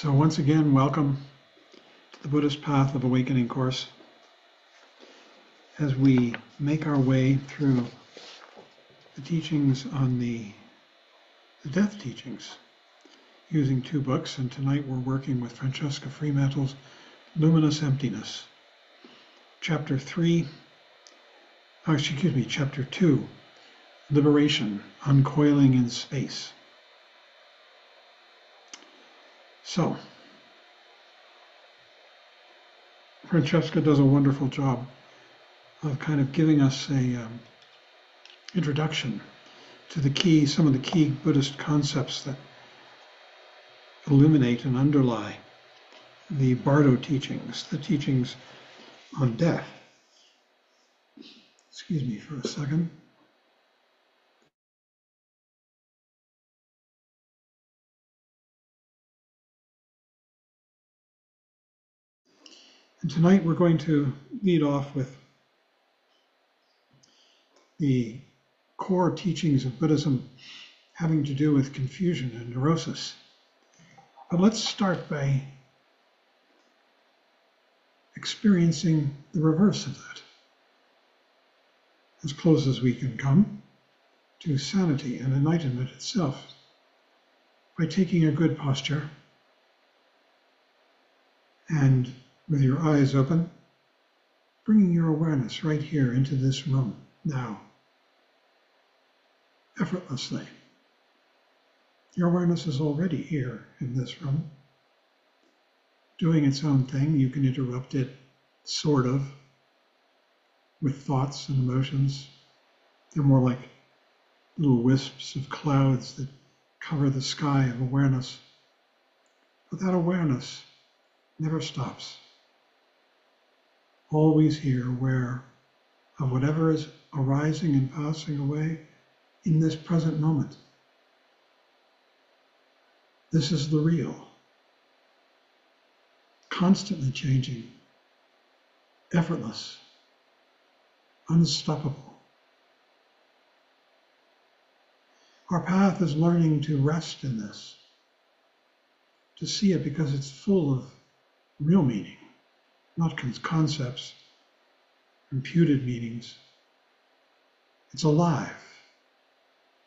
So once again, welcome to the Buddhist Path of Awakening course as we make our way through the teachings on the death teachings using two books. And tonight we're working with Francesca Fremantle's Luminous, Emptiness. Chapter 2, Liberation, Uncoiling in Space. So, Francesca does a wonderful job of kind of giving us a introduction to some of the key Buddhist concepts that illuminate and underlie the Bardo teachings, the teachings on death. Excuse me for a second. And tonight we're going to lead off with the core teachings of Buddhism having to do with confusion and neurosis. But let's start by experiencing the reverse of that, as close as we can come to sanity and enlightenment itself, by taking a good posture and with your eyes open, bringing your awareness right here into this room now, effortlessly. Your awareness is already here in this room, doing its own thing. You can interrupt it, sort of, with thoughts and emotions. They're more like little wisps of clouds that cover the sky of awareness. But that awareness never stops. Always here, aware of whatever is arising and passing away in this present moment. This is the real, constantly changing, effortless, unstoppable. Our path is learning to rest in this, to see it because it's full of real meaning, not concepts, imputed meanings. It's alive,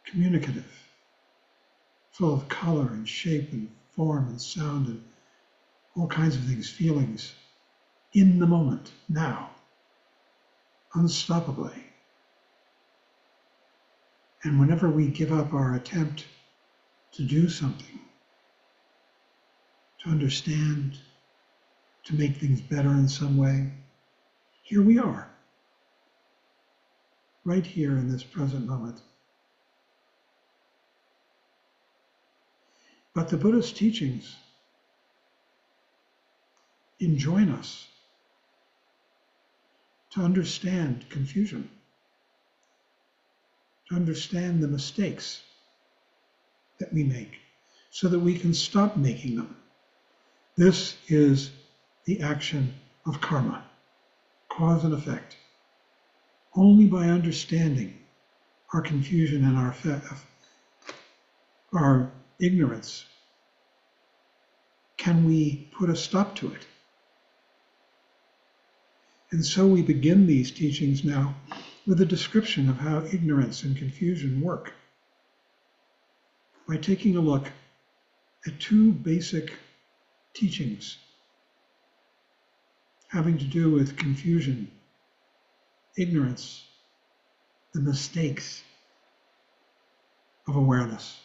communicative, full of color and shape and form and sound and all kinds of things, feelings, in the moment, now, unstoppably. And whenever we give up our attempt to do something, to understand, to make things better in some way, here we are, right here in this present moment. But the Buddhist teachings enjoin us to understand confusion, to understand the mistakes that we make, so that we can stop making them. This is the action of karma, cause and effect. Only by understanding our confusion and our ignorance can we put a stop to it. And so we begin these teachings now with a description of how ignorance and confusion work, by taking a look at two basic teachings having to do with confusion, ignorance, the mistakes of awareness,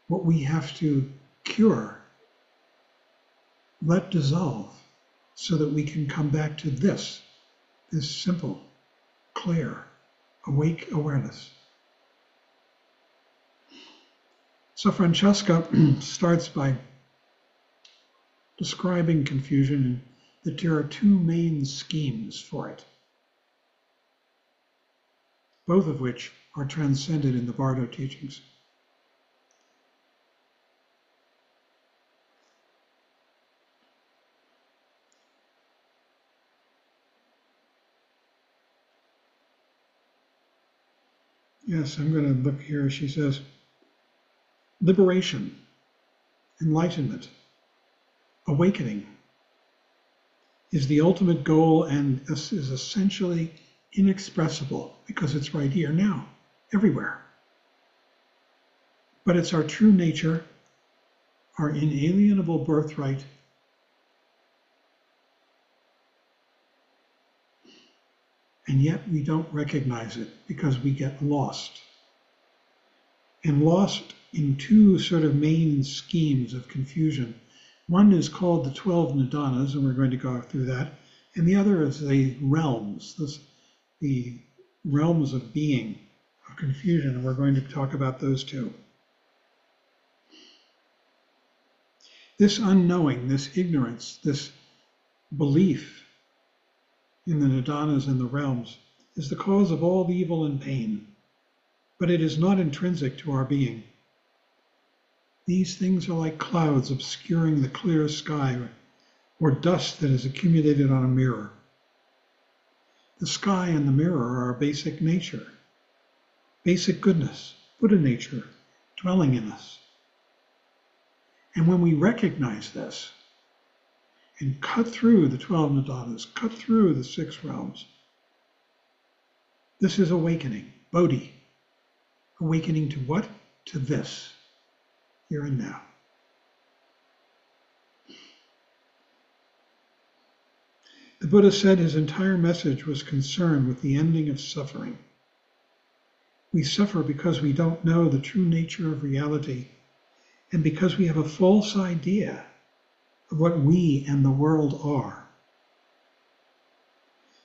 what we have to cure, let dissolve, so that we can come back to this simple, clear, awake awareness. So Francesca starts by describing confusion and that there are two main schemes for it, both of which are transcended in the Bardo teachings. Yes, I'm going to look here. She says, liberation, enlightenment, awakening is the ultimate goal and is essentially inexpressible because it's right here now, everywhere. But it's our true nature, our inalienable birthright, and yet we don't recognize it because we get lost. And lost in two sort of main schemes of confusion. One is called the 12 nidanas, and we're going to go through that. And the other is the realms, the realms of being, of confusion, and we're going to talk about those two. This unknowing, this ignorance, this belief in the nidanas and the realms is the cause of all evil and pain, but it is not intrinsic to our being. These things are like clouds obscuring the clear sky or dust that is accumulated on a mirror. The sky and the mirror are our basic nature, basic goodness, Buddha nature, dwelling in us. And when we recognize this and cut through the 12 nidanas, cut through the 6 realms, this is awakening, Bodhi. Awakening to what? To this, here and now. The Buddha said his entire message was concerned with the ending of suffering. We suffer because we don't know the true nature of reality and because we have a false idea of what we and the world are.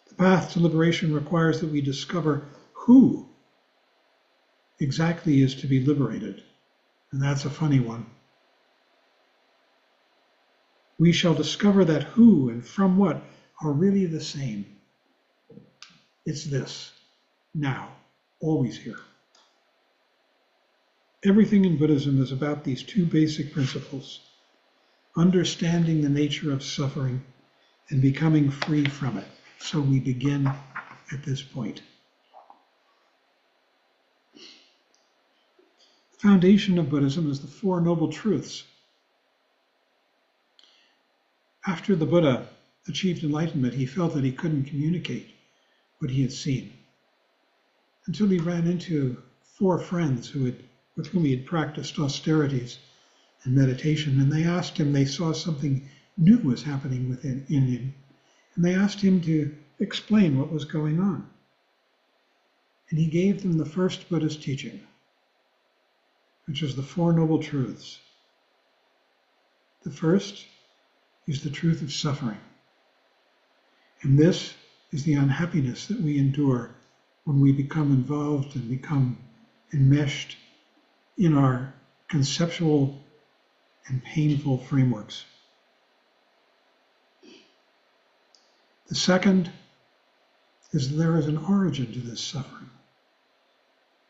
The path to liberation requires that we discover who exactly is to be liberated, and that's a funny one. We shall discover that who and from what are really the same. It's this, now, always here. Everything in Buddhism is about these two basic principles: understanding the nature of suffering and becoming free from it. So we begin at this point. The foundation of Buddhism is the Four Noble Truths. After the Buddha achieved enlightenment, he felt that he couldn't communicate what he had seen until he ran into 4 friends with whom he had practiced austerities and meditation, and they asked him, they saw something new was happening within him, and they asked him to explain what was going on. And he gave them the first Buddhist teaching, which is the Four Noble Truths. The first is the truth of suffering. And this is the unhappiness that we endure when we become involved and become enmeshed in our conceptual and painful frameworks. The second is there is an origin to this suffering,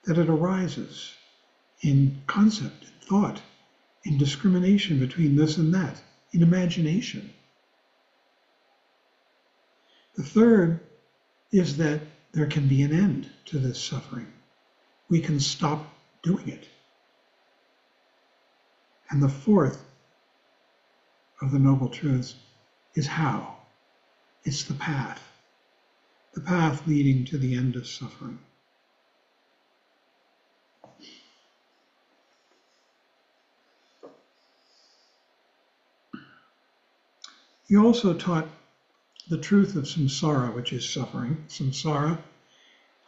that it arises in concept, in thought, in discrimination between this and that, in imagination. The third is that there can be an end to this suffering. We can stop doing it. And the fourth of the Noble Truths is how. It's the path leading to the end of suffering. He also taught the truth of samsara, which is suffering. Samsara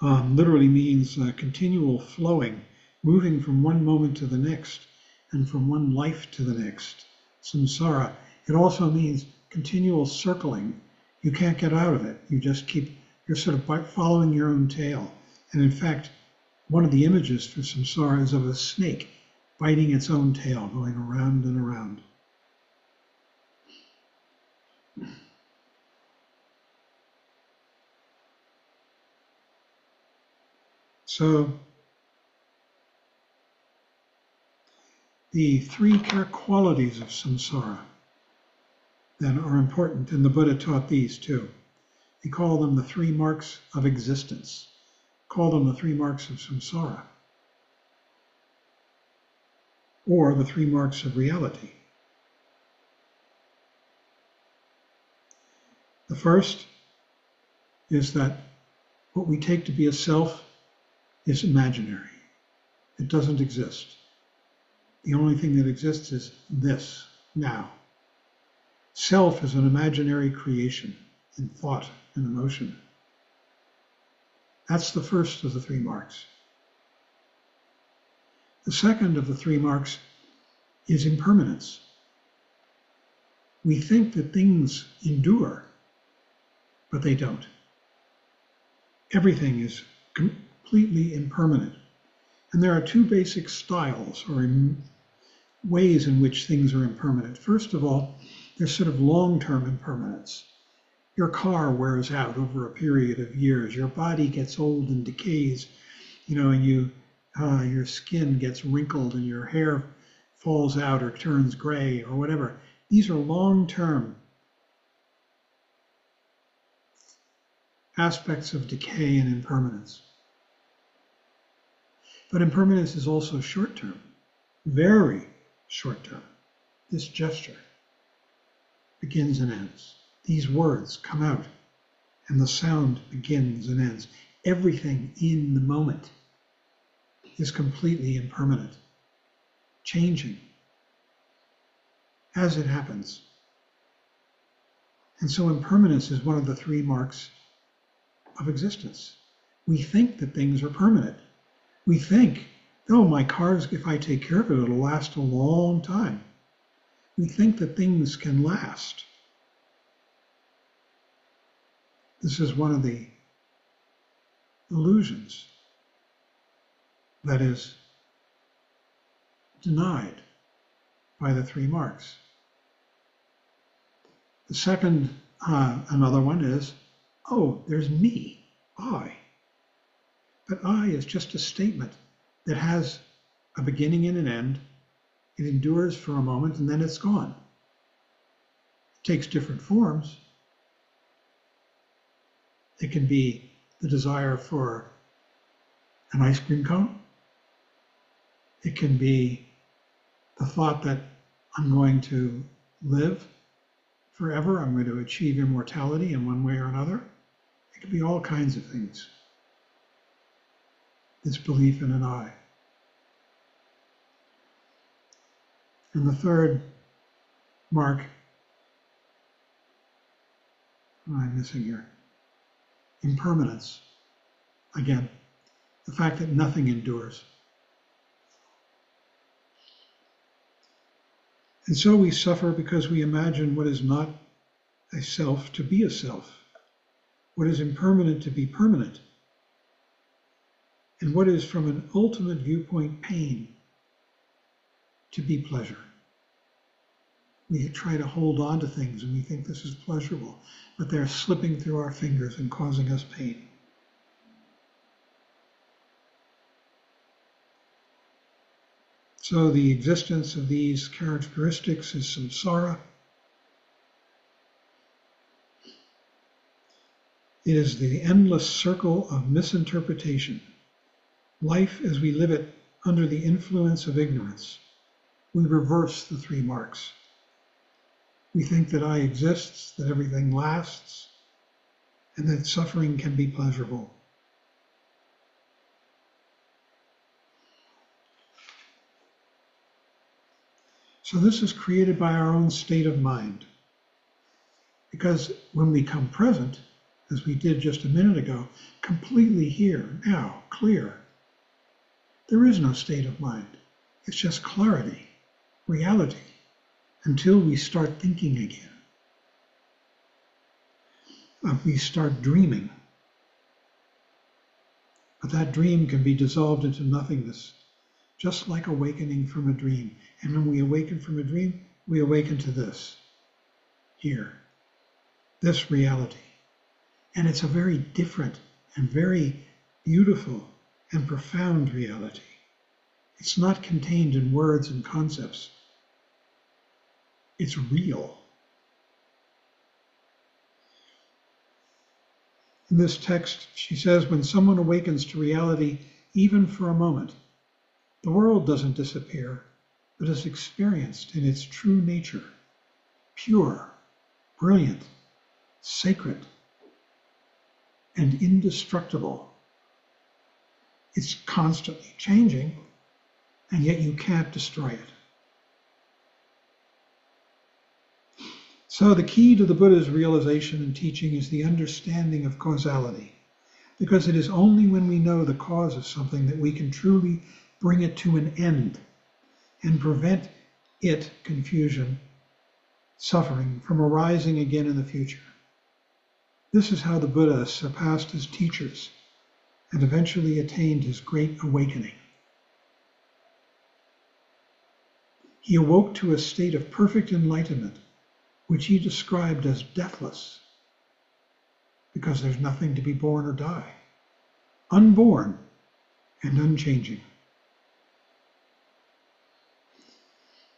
literally means continual flowing, moving from one moment to the next and from one life to the next. Samsara. It also means continual circling. You can't get out of it. You're sort of following your own tail. And in fact, one of the images for samsara is of a snake biting its own tail, going around and around. So the 3 qualities of samsara then are important, and the Buddha taught these too. He called them the 3 marks of existence, called them the 3 marks of samsara, or the 3 marks of reality. The first is that what we take to be a self is imaginary. It doesn't exist. The only thing that exists is this, now. Self is an imaginary creation in thought and emotion. That's the first of the three marks. The second of the three marks is impermanence. We think that things endure, but they don't. Everything is completely impermanent. And there are two basic styles or ways in which things are impermanent. First of all, there's sort of long-term impermanence. Your car wears out over a period of years. Your body gets old and decays, and your skin gets wrinkled and your hair falls out or turns gray or whatever. These are long-term aspects of decay and impermanence. But impermanence is also short-term, very short-term. This gesture begins and ends. These words come out, and the sound begins and ends. Everything in the moment is completely impermanent, changing as it happens. And so impermanence is one of the three marks of existence. We think that things are permanent. We think, oh, my car's, if I take care of it, it'll last a long time. We think that things can last. This is one of the illusions that is denied by the three marks. The second, another one is, oh, there's me, I. But I is just a statement that has a beginning and an end. It endures for a moment and then it's gone. It takes different forms. It can be the desire for an ice cream cone. It can be the thought that I'm going to live forever. I'm going to achieve immortality in one way or another. It can be all kinds of things. This belief in an I. And the third mark, what am I missing here? Impermanence. Again, the fact that nothing endures. And so we suffer because we imagine what is not a self to be a self, what is impermanent to be permanent, and what is from an ultimate viewpoint pain to be pleasure. We try to hold on to things and we think this is pleasurable, but they're slipping through our fingers and causing us pain. So the existence of these characteristics is samsara. It is the endless circle of misinterpretation. Life as we live it under the influence of ignorance. We reverse the three marks. We think that I exists, that everything lasts, and that suffering can be pleasurable. So this is created by our own state of mind. Because when we come present, as we did just a minute ago, completely here, now, clear, there is no state of mind. It's just clarity, reality, until we start thinking again. We start dreaming. But that dream can be dissolved into nothingness, just like awakening from a dream. And when we awaken from a dream, we awaken to this, here, this reality. And it's a very different and very beautiful and profound reality. It's not contained in words and concepts. It's real. In this text, she says, when someone awakens to reality, even for a moment, the world doesn't disappear, but is experienced in its true nature, pure, brilliant, sacred, and indestructible. It's constantly changing, and yet you can't destroy it. So the key to the Buddha's realization and teaching is the understanding of causality, because it is only when we know the cause of something that we can truly bring it to an end and prevent it, confusion, suffering, from arising again in the future. This is how the Buddha surpassed his teachers and eventually attained his great awakening. He awoke to a state of perfect enlightenment, which he described as deathless, because there's nothing to be born or die, unborn and unchanging.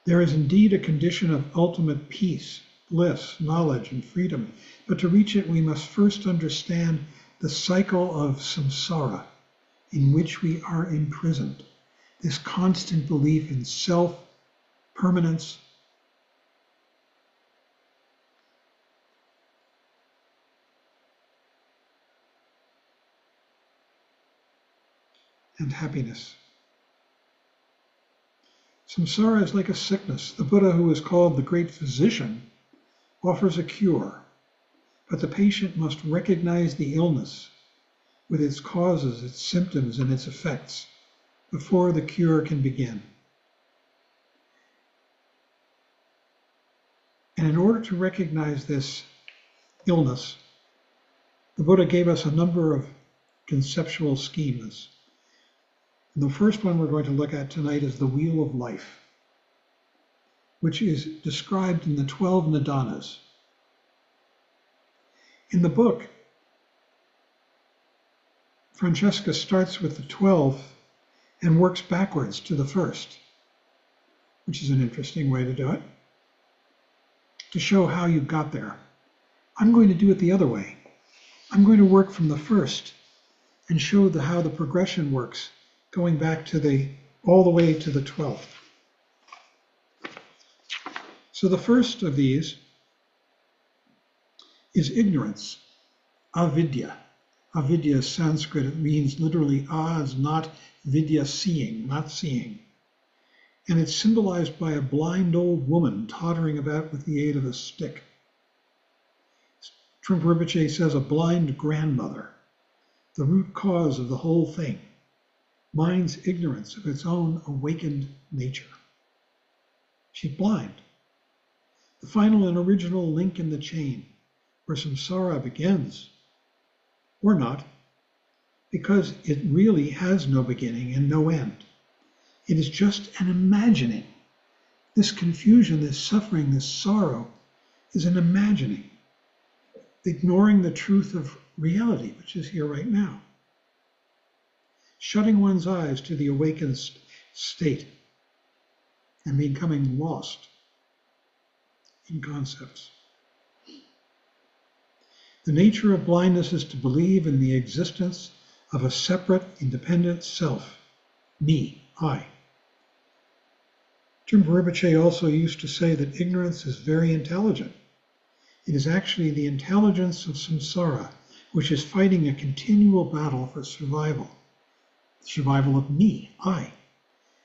There is indeed a condition of ultimate peace, bliss, knowledge, and freedom, but to reach it we must first understand the cycle of samsara in which we are imprisoned, this constant belief in self, permanence, and happiness. Samsara is like a sickness. The Buddha, who is called the great physician, offers a cure, but the patient must recognize the illness with its causes, its symptoms, and its effects before the cure can begin. And in order to recognize this illness, the Buddha gave us a number of conceptual schemas. And the first one we're going to look at tonight is the Wheel of Life, which is described in the 12 nidanas. In the book, Francesca starts with the 12 and works backwards to the first, which is an interesting way to do it, to show how you got there. I'm going to do it the other way. I'm going to work from the first and show how the progression works, going back to all the way to the 12th. So the first of these is ignorance, avidya. Avidya is Sanskrit. It means literally is not, vidya seeing, not seeing. And it's symbolized by a blind old woman tottering about with the aid of a stick. Trungpa Rinpoche says a blind grandmother, the root cause of the whole thing. Mind's ignorance of its own awakened nature. She's blind. The final and original link in the chain where samsara begins, or not, because it really has no beginning and no end. It is just an imagining. This confusion, this suffering, this sorrow is an imagining, ignoring the truth of reality, which is here right now. Shutting one's eyes to the awakened state and becoming lost in concepts. The nature of blindness is to believe in the existence of a separate, independent self, me, I. Trungpa Rinpoche also used to say that ignorance is very intelligent. It is actually the intelligence of samsara, which is fighting a continual battle for survival. Survival of me, I,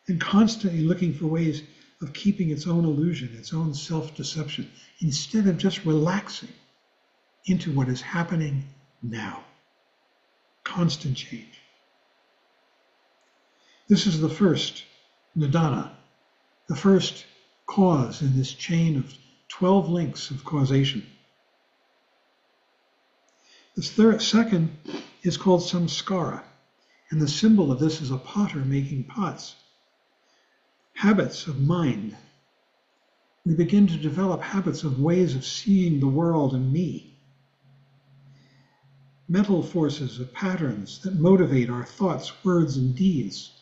and constantly looking for ways of keeping its own illusion, its own self-deception, instead of just relaxing into what is happening now. Constant change. This is the first nidana, the first cause in this chain of 12 links of causation. The second is called samskara. And the symbol of this is a potter making pots. Habits of mind. We begin to develop habits of ways of seeing the world and me. Mental forces of patterns that motivate our thoughts, words, and deeds.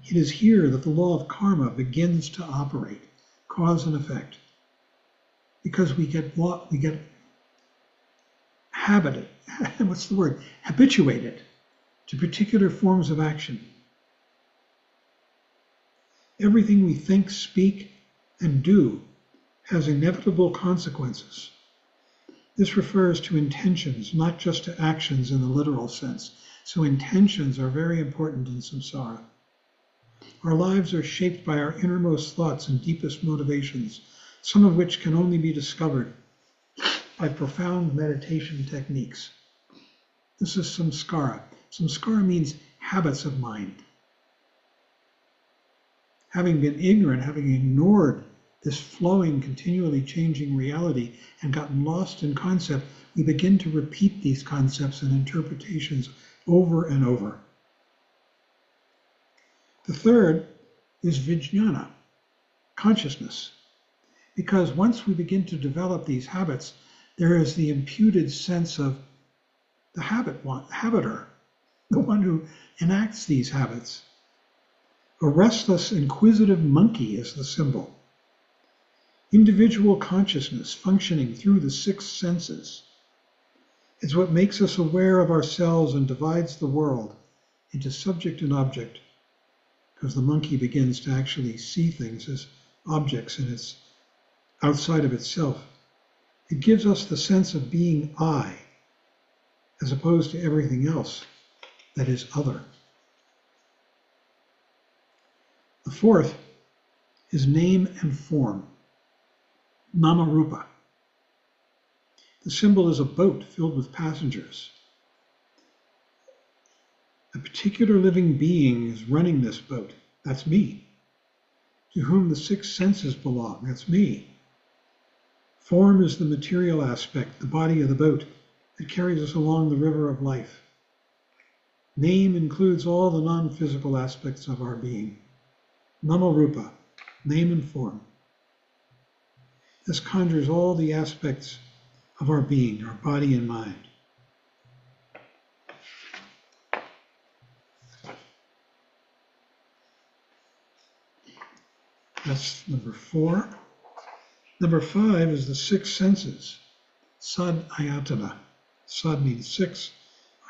It is here that the law of karma begins to operate, cause and effect. Because we get habituated to particular forms of action. Everything we think, speak, and do has inevitable consequences. This refers to intentions, not just to actions in the literal sense. So intentions are very important in samsara. Our lives are shaped by our innermost thoughts and deepest motivations, some of which can only be discovered by profound meditation techniques. This is samskara. Samskara means habits of mind. Having been ignorant, having ignored this flowing, continually changing reality and gotten lost in concept, we begin to repeat these concepts and interpretations over and over. The third is vijnana, consciousness. Because once we begin to develop these habits, there is the imputed sense of the habiter, the one who enacts these habits. A restless, inquisitive monkey is the symbol. Individual consciousness functioning through the six senses is what makes us aware of ourselves and divides the world into subject and object, because the monkey begins to actually see things as objects and it's outside of itself. It gives us the sense of being I, as opposed to everything else that is other. The fourth is name and form, Namarupa. The symbol is a boat filled with passengers. A particular living being is running this boat. That's me. To whom the six senses belong. That's me. Form is the material aspect, the body of the boat that carries us along the river of life. Name includes all the non-physical aspects of our being. Namarupa, name and form. This conjures all the aspects of our being, our body and mind. That's number 4. Number 5 is the six senses, sad ayatana. Sad means six.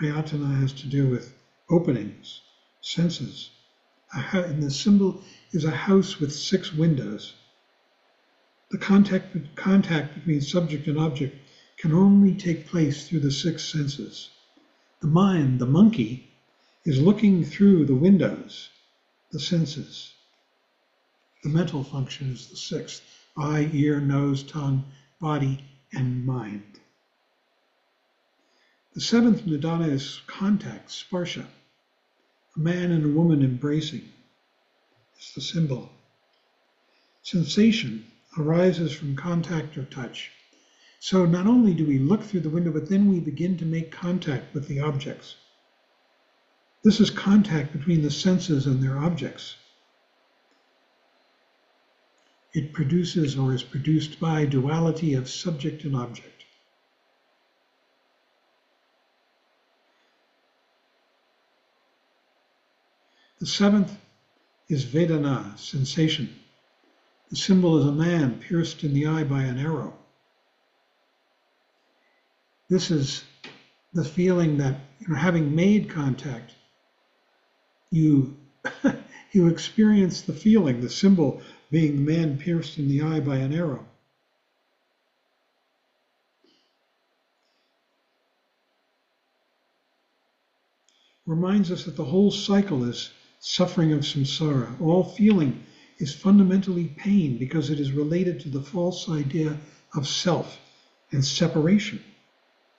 Ayatana has to do with openings, senses. And the symbol is a house with 6 windows. The contact between subject and object can only take place through the 6 senses. The mind, the monkey, is looking through the windows, the senses. The mental function is the 6th: eye, ear, nose, tongue, body, and mind. The 7th nidana is contact, sparsha. A man and a woman embracing is the symbol. Sensation arises from contact or touch. So not only do we look through the window, but then we begin to make contact with the objects. This is contact between the senses and their objects. It produces or is produced by duality of subject and object. The 7th is Vedana, sensation. The symbol is a man pierced in the eye by an arrow. This is the feeling that, having made contact, you experience the feeling, the symbol being the man pierced in the eye by an arrow. Reminds us that the whole cycle is suffering of samsara. All feeling is fundamentally pain because it is related to the false idea of self and separation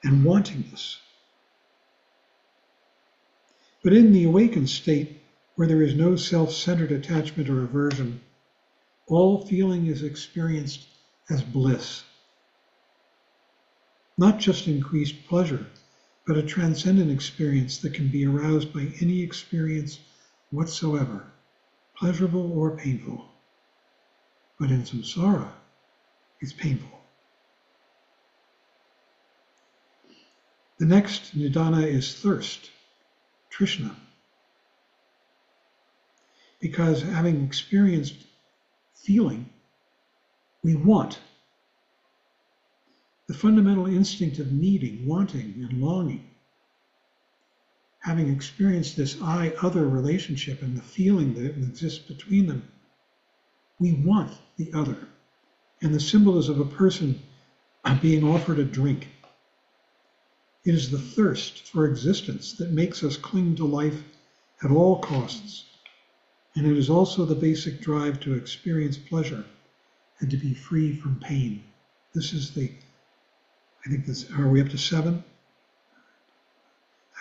and wantingness. But in the awakened state, where there is no self-centered attachment or aversion, all feeling is experienced as bliss. Not just increased pleasure, but a transcendent experience that can be aroused by any experience whatsoever, pleasurable or painful. But in samsara, it's painful. The next nidana is thirst, trishna. Because having experienced feeling, we want. The fundamental instinct of needing, wanting, and longing. Having experienced this I-other relationship and the feeling that exists between them, we want the other. And the symbol is of a person being offered a drink. It is the thirst for existence that makes us cling to life at all costs. And it is also the basic drive to experience pleasure and to be free from pain. This is are we up to 7?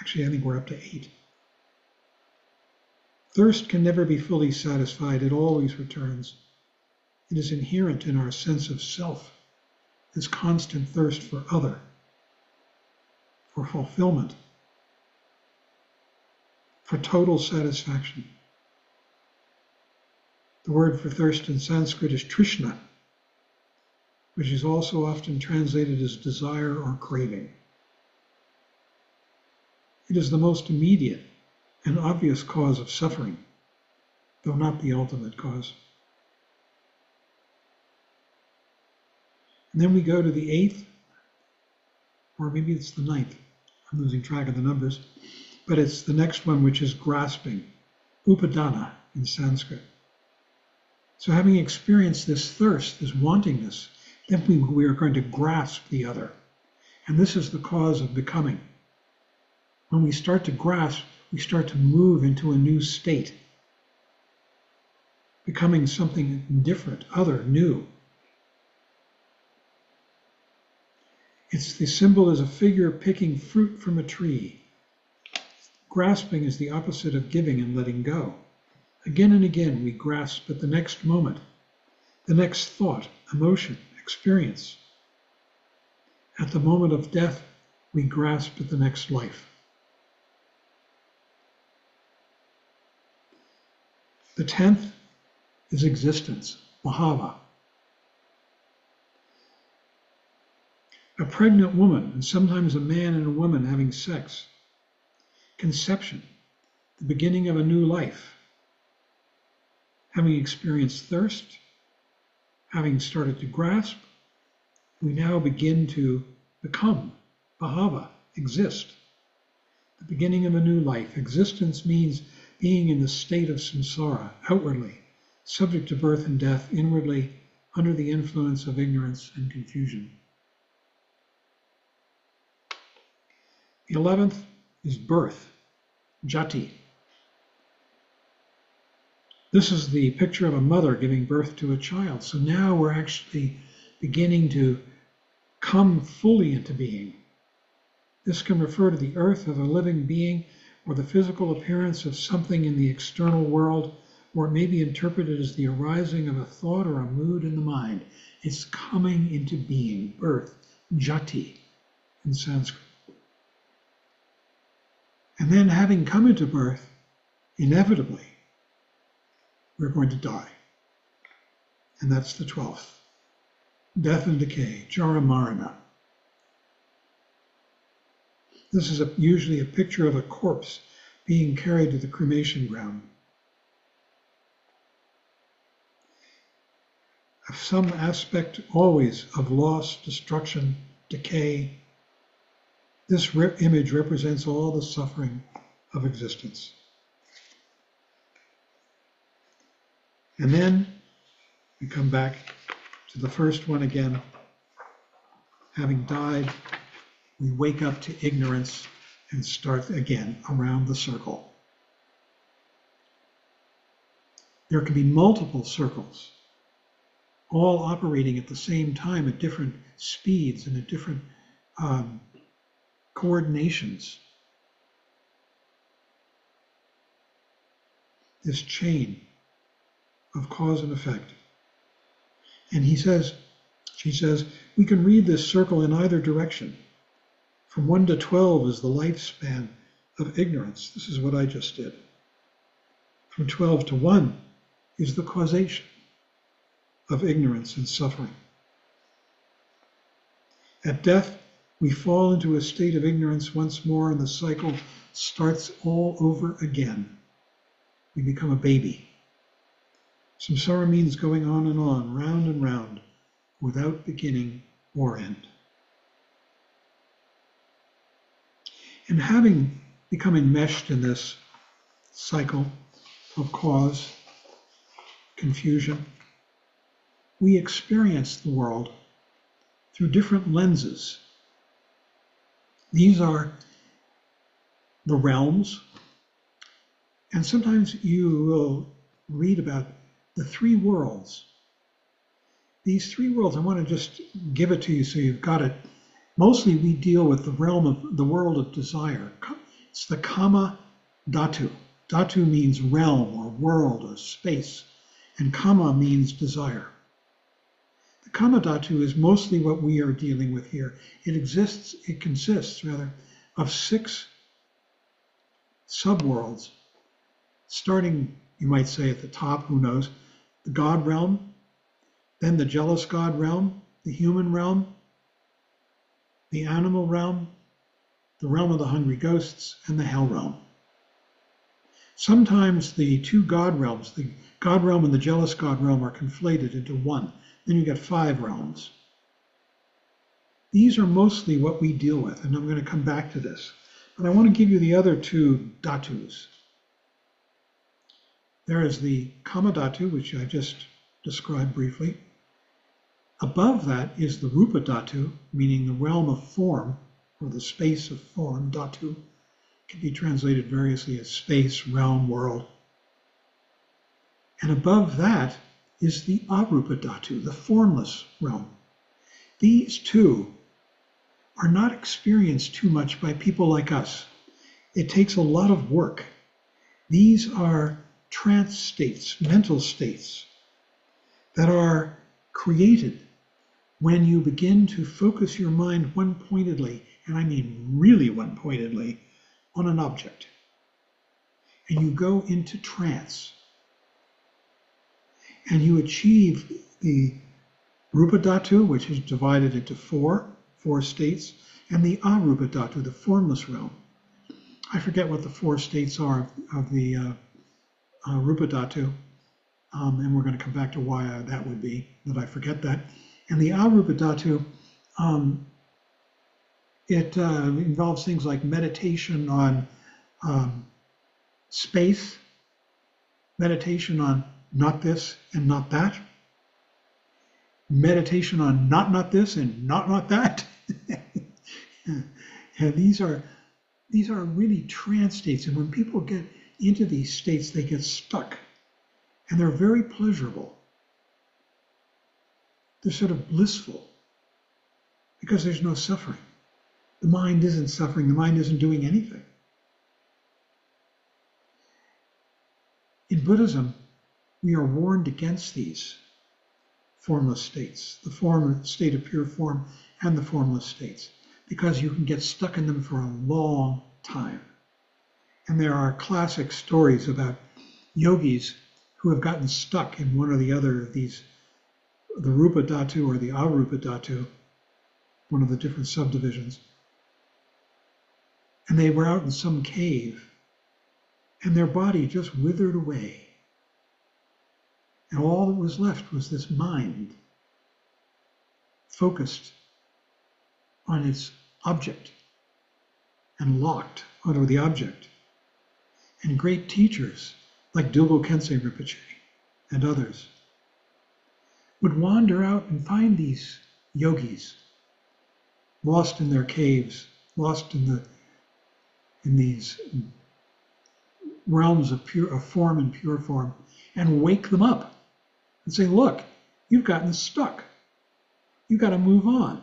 Actually, I think we're up to 8. Thirst can never be fully satisfied. It always returns. It is inherent in our sense of self, this constant thirst for other, for fulfillment, for total satisfaction. The word for thirst in Sanskrit is trishna, which is also often translated as desire or craving. It is the most immediate and obvious cause of suffering, though not the ultimate cause. And then we go to the 8th, or maybe it's the 9th. I'm losing track of the numbers, but it's the next one, which is grasping, upadana in Sanskrit. So having experienced this thirst, this wantingness, then we are going to grasp the other. And this is the cause of becoming. When we start to grasp, we start to move into a new state, becoming something different, other, new. The symbol is a figure picking fruit from a tree. Grasping is the opposite of giving and letting go. Again and again, we grasp at the next moment, the next thought, emotion, experience. At the moment of death, we grasp at the next life. The 10th is existence, bhava. A pregnant woman, and sometimes a man and a woman having sex. Conception, the beginning of a new life. Having experienced thirst, having started to grasp, we now begin to become, bhava, exist. The beginning of a new life. Existence means being in the state of samsara, outwardly, subject to birth and death, inwardly, under the influence of ignorance and confusion. The 11th is birth, jati. This is the picture of a mother giving birth to a child. So now we're actually beginning to come fully into being. This can refer to the earth of a living being or the physical appearance of something in the external world, or it may be interpreted as the arising of a thought or a mood in the mind. It's coming into being, birth, jati in Sanskrit. And then having come into birth, inevitably, we're going to die. And that's the 12th. Death and decay, jara marana. This is usually a picture of a corpse being carried to the cremation ground. Of some aspect always of loss, destruction, decay. This image represents all the suffering of existence. And then we come back to the first one again. Having died, we wake up to ignorance and start again around the circle. There can be multiple circles, all operating at the same time at different speeds and at different coordinations. This chain of cause and effect. And she says, we can read this circle in either direction. From 1 to 12 is the lifespan of ignorance. This is what I just did. From 12 to 1 is the causation of ignorance and suffering. At death, we fall into a state of ignorance once more, and the cycle starts all over again. We become a baby. Samsara means going on, round and round, without beginning or end. And having become enmeshed in this cycle of cause, confusion, we experience the world through different lenses. These are the realms, and sometimes you will read about the three worlds. These three worlds, I want to just give it to you so you've got it. Mostly we deal with the realm of the world of desire. It's the Kama Dhatu. Dhatu means realm or world or space, and Kama means desire. The Kama Dhatu is mostly what we are dealing with here. It consists of 6 subworlds, starting, you might say, at the top, who knows, the God realm, then the jealous God realm, the human realm, the animal realm, the realm of the hungry ghosts, and the hell realm. Sometimes the 2 God realms, the God realm and the jealous God realm, are conflated into one. Then you get 5 realms. These are mostly what we deal with, and I'm going to come back to this. But I want to give you the other 2 dhatus. There is the Kama Dhatu, which I just described briefly. Above that is the Rupa Dhatu, meaning the realm of form, or the space of form. Dhatu can be translated variously as space, realm, world. And above that is the Arupa Dhatu, the formless realm. These 2 are not experienced too much by people like us. It takes a lot of work. These are trance states, mental states, that are created when you begin to focus your mind one-pointedly, and I mean really one-pointedly, on an object. And you go into trance. And you achieve the Rupa Dhatu, which is divided into four states, and the Arupa Dhatu, the formless realm. I forget what the 4 states are of the Rupa Dhatu, and we're going to come back to why that would be, that I forget that. And the Arupa Dhatu, it involves things like meditation on space, meditation on not this and not that, meditation on not this and not that. And these are really trance states, and when people get into these states, they get stuck, and they're very pleasurable. They're sort of blissful because there's no suffering. The mind isn't suffering. The mind isn't doing anything. In Buddhism, we are warned against these formless states, the state of pure form and the formless states, because you can get stuck in them for a long time. And there are classic stories about yogis who have gotten stuck in one or the other of these, the Rupa Dhatu or the Arupa Dhatu, one of the different subdivisions. And they were out in some cave, and their body just withered away. And all that was left was this mind, focused on its object and locked onto the object. And great teachers like Dilbo Khyentse Rinpoche and others would wander out and find these yogis lost in their caves, lost in these realms of form and pure form, and wake them up and say, look, you've gotten stuck. You've got to move on.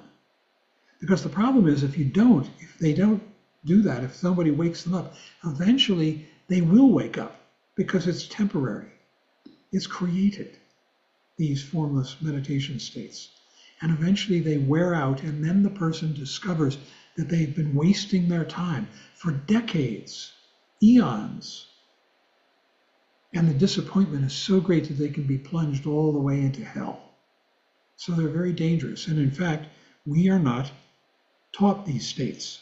Because the problem is, if they don't do that, if somebody wakes them up, eventually they will wake up, because it's temporary. It's created, these formless meditation states. And eventually they wear out, and then the person discovers that they've been wasting their time for decades, eons. And the disappointment is so great that they can be plunged all the way into hell. So they're very dangerous. And in fact, we are not taught these states.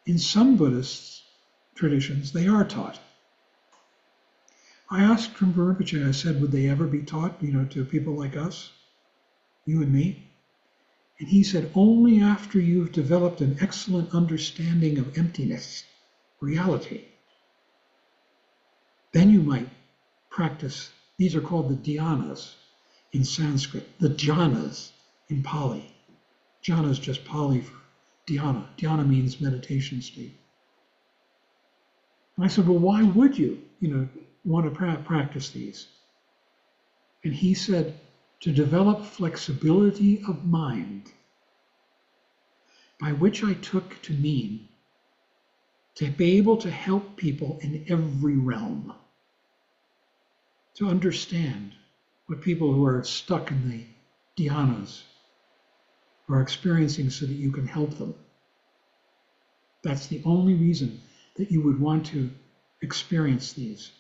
In some Buddhist traditions, they are taught. I asked Trungpa Rinpoche, I said, would they ever be taught, to people like us, you and me? And he said, only after you've developed an excellent understanding of emptiness, reality, then you might practice. These are called the dhyanas in Sanskrit, the jhanas in Pali. Jhana is just Pali for dhyana. Dhyana means meditation state. And I said, well, why would you, want to practice these? And he said, to develop flexibility of mind, by which I took to mean to be able to help people in every realm, to understand what people who are stuck in the dhyanas are experiencing so that you can help them. That's the only reason that you would want to experience these.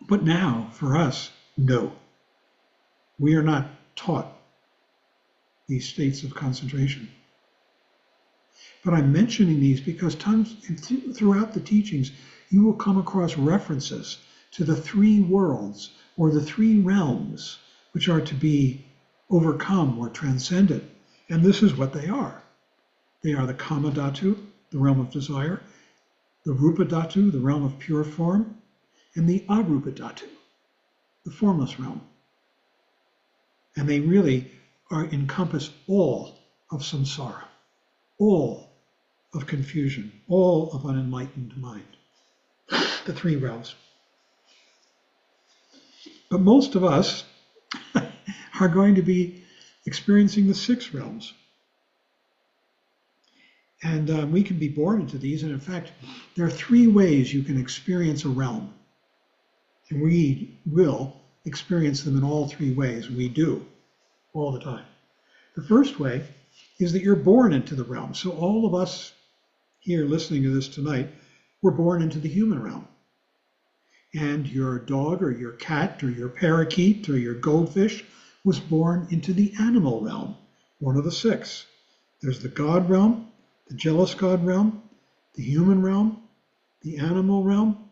But now, for us, no. We are not taught these states of concentration. But I'm mentioning these because throughout the teachings, you will come across references to the three worlds or the three realms which are to be overcome or transcended. And this is what they are. They are the Kama Dhatu, the realm of desire, the Rupa Dhatu, the realm of pure form, and the Arupa Dhatu, the formless realm. And they really encompass all of samsara, all of confusion, all of unenlightened mind, the three realms. But most of us are going to be experiencing the six realms. And we can be born into these. And in fact, there are three ways you can experience a realm. And we will experience them in all three ways. We do all the time. The first way is that you're born into the realm. So all of us here listening to this tonight were born into the human realm. And your dog or your cat or your parakeet or your goldfish was born into the animal realm, one of the six. There's the God realm, the jealous God realm, the human realm, the animal realm,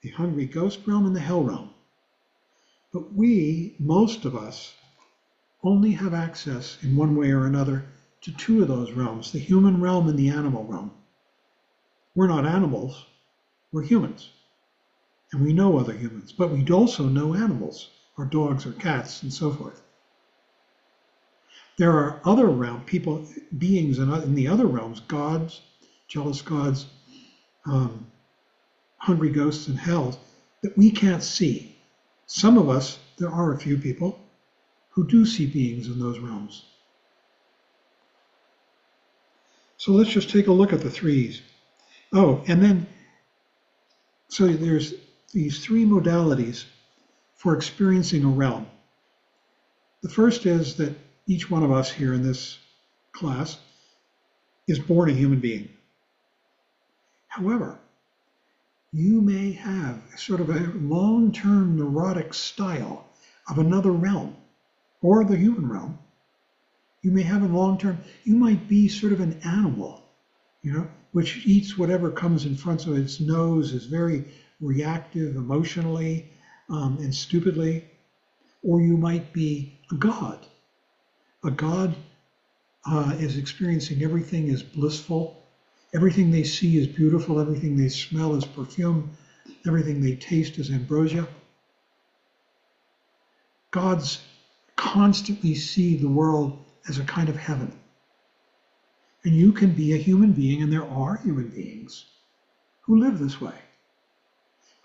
the hungry ghost realm, and the hell realm. But we, most of us, only have access in one way or another to two of those realms, the human realm and the animal realm. We're not animals, we're humans. And we know other humans, but we also know animals, or dogs or cats and so forth. There are other realms, beings in the other realms, gods, jealous gods, hungry ghosts and hells, that we can't see. Some of us, there are a few people, who do see beings in those realms. So let's just take a look at the threes. Oh, and then, so there's these three modalities for experiencing a realm. The first is that each one of us here in this class is born a human being. However, you may have sort of a long-term neurotic style of another realm, or the human realm. You may have a long-term, you might be sort of an animal, which eats whatever comes in front of its nose, is very reactive emotionally and stupidly. Or you might be a god. A god is experiencing everything is blissful. Everything they see is beautiful. Everything they smell is perfume. Everything they taste is ambrosia. Gods constantly see the world as a kind of heaven. And you can be a human being, and there are human beings who live this way.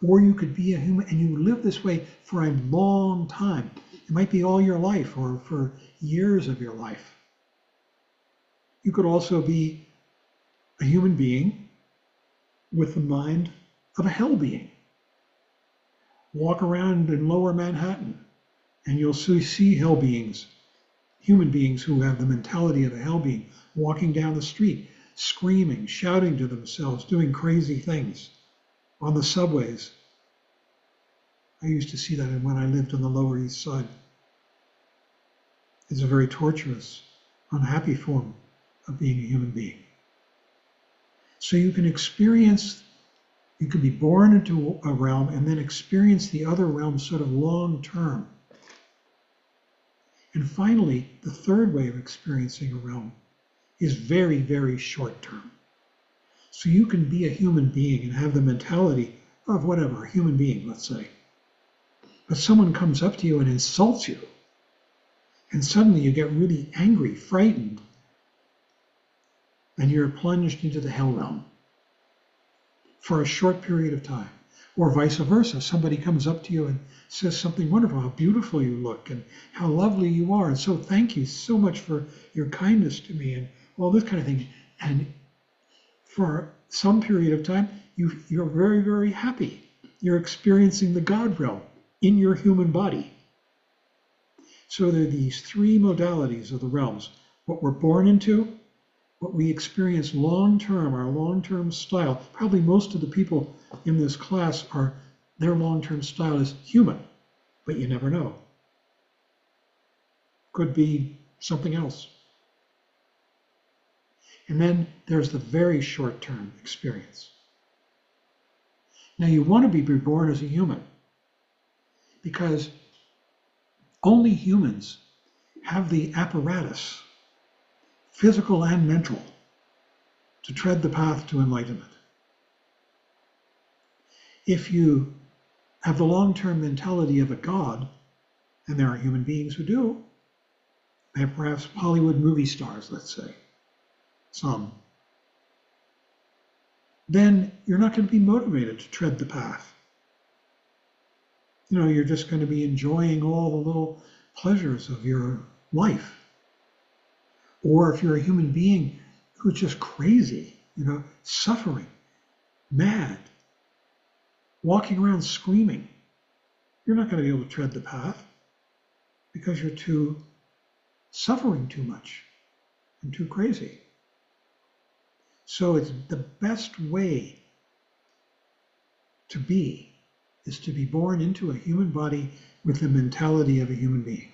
Or you could be a human, and you live this way for a long time. It might be all your life, or for years of your life. You could also be a human being with the mind of a hell being. Walk around in lower Manhattan, and you'll see hell beings, human beings who have the mentality of a hell being, walking down the street, screaming, shouting to themselves, doing crazy things on the subways. I used to see that when I lived on the Lower East Side. It's a very torturous, unhappy form of being a human being. So you can experience, you can be born into a realm and then experience the other realm sort of long term. And finally, the third way of experiencing a realm is very, very short term. So you can be a human being and have the mentality of whatever, a human being, let's say. But someone comes up to you and insults you. And suddenly you get really angry, frightened, and you're plunged into the hell realm for a short period of time. Or vice versa. Somebody comes up to you and says something wonderful, how beautiful you look and how lovely you are. And so thank you so much for your kindness to me and all this kind of thing. And for some period of time, you're very, very happy. You're experiencing the God realm in your human body. So there are these three modalities of the realms: what we're born into, what we experience long-term, our long-term style. Probably most of the people in this class their long-term style is human, but you never know. Could be something else. And then there's the very short-term experience. Now you want to be reborn as a human because only humans have the apparatus, physical and mental, to tread the path to enlightenment. If you have the long-term mentality of a god, and there are human beings who do, and perhaps Hollywood movie stars, let's say, some, then you're not going to be motivated to tread the path. You're just going to be enjoying all the little pleasures of your life. Or if you're a human being who's just crazy, suffering, mad, walking around screaming, you're not going to be able to tread the path because you're suffering too much and too crazy. So it's the best way to be is to be born into a human body with the mentality of a human being.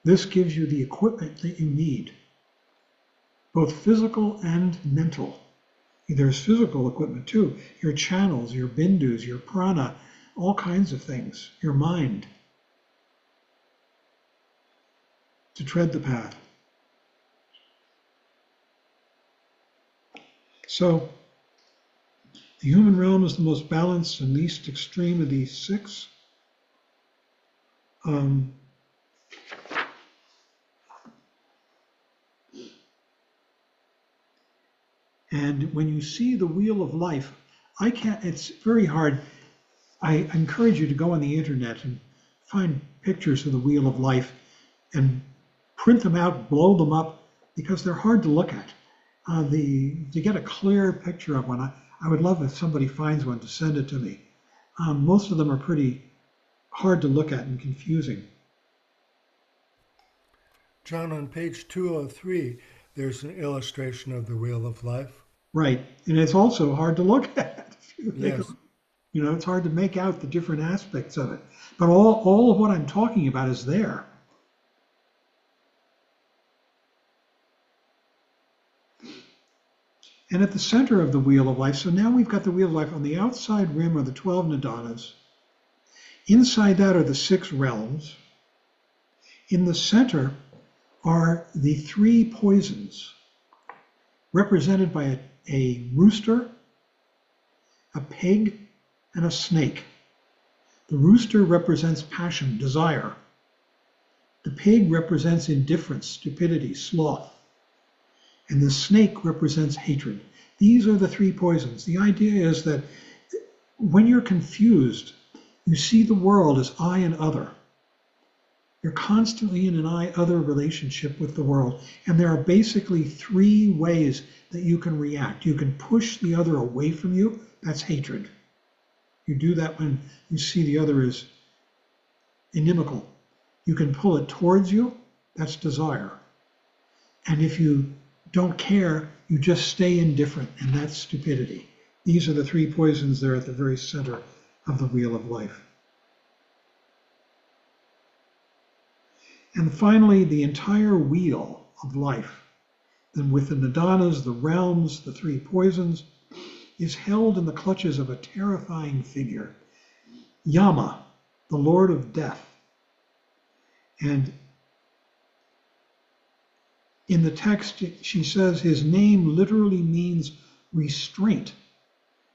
This gives you the equipment that you need, both physical and mental. There's physical equipment too, your channels, your bindus, your prana, all kinds of things, your mind, to tread the path. So, the human realm is the most balanced and least extreme of these six. And when you see the wheel of life, it's very hard. I encourage you to go on the internet and find pictures of the wheel of life and print them out, blow them up, because they're hard to look at. To get a clear picture of one, I would love if somebody finds one to send it to me. Most of them are pretty hard to look at and confusing. John, on page 203, there's an illustration of the Wheel of Life. Right, and it's also hard to look at. Yes. It's hard to make out the different aspects of it. But all of what I'm talking about is there. And at the center of the Wheel of Life, so now we've got the Wheel of Life. On the outside rim are the 12 nidanas. Inside that are the 6 realms. In the center are the 3 poisons, represented by a rooster, a pig, and a snake. The rooster represents passion, desire. The pig represents indifference, stupidity, sloth. And the snake represents hatred. These are the 3 poisons. The idea is that when you're confused, you see the world as I and other. You're constantly in an I-other relationship with the world. And there are basically 3 ways that you can react. You can push the other away from you. That's hatred. You do that when you see the other as inimical. You can pull it towards you. That's desire. And if you don't care, you just stay indifferent, and that's stupidity. These are the 3 poisons there at the very center of the Wheel of Life. And finally, the entire wheel of life, then with the nidanas, the realms, the 3 poisons, is held in the clutches of a terrifying figure, Yama, the Lord of Death. And in the text, she says his name literally means restraint,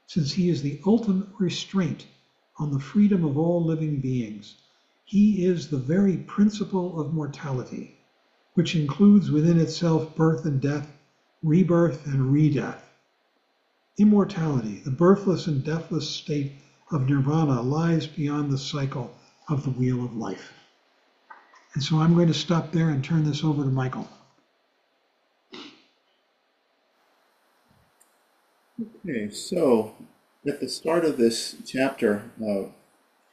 since he is the ultimate restraint on the freedom of all living beings. He is the very principle of mortality, which includes within itself birth and death, rebirth and re-death. Immortality, the birthless and deathless state of nirvana, lies beyond the cycle of the wheel of life. And so I'm going to stop there and turn this over to Michael. Okay, so at the start of this chapter,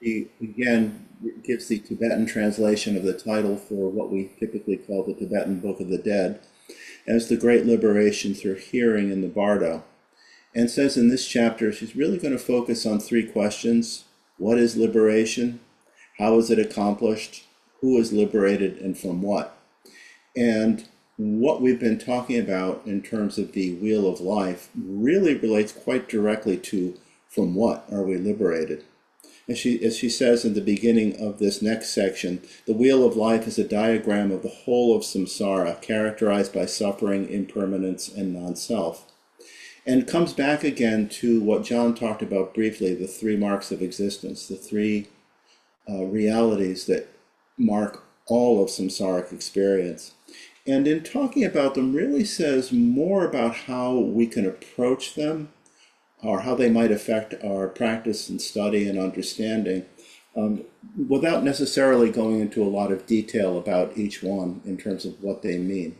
he again gives the Tibetan translation of the title for what we typically call the Tibetan Book of the Dead as the Great Liberation Through Hearing in the Bardo. And says in this chapter, she's really going to focus on three questions. What is liberation? How is it accomplished? Who is liberated and from what? And what we've been talking about in terms of the wheel of life really relates quite directly to from what are we liberated. As she says in the beginning of this next section, the wheel of life is a diagram of the whole of samsara, characterized by suffering, impermanence, and non-self. And comes back again to what John talked about briefly, the three marks of existence, the three realities that mark all of samsaric experience. And in talking about them, really says more about how we can approach them, or how they might affect our practice and study and understanding, without necessarily going into a lot of detail about each one in terms of what they mean.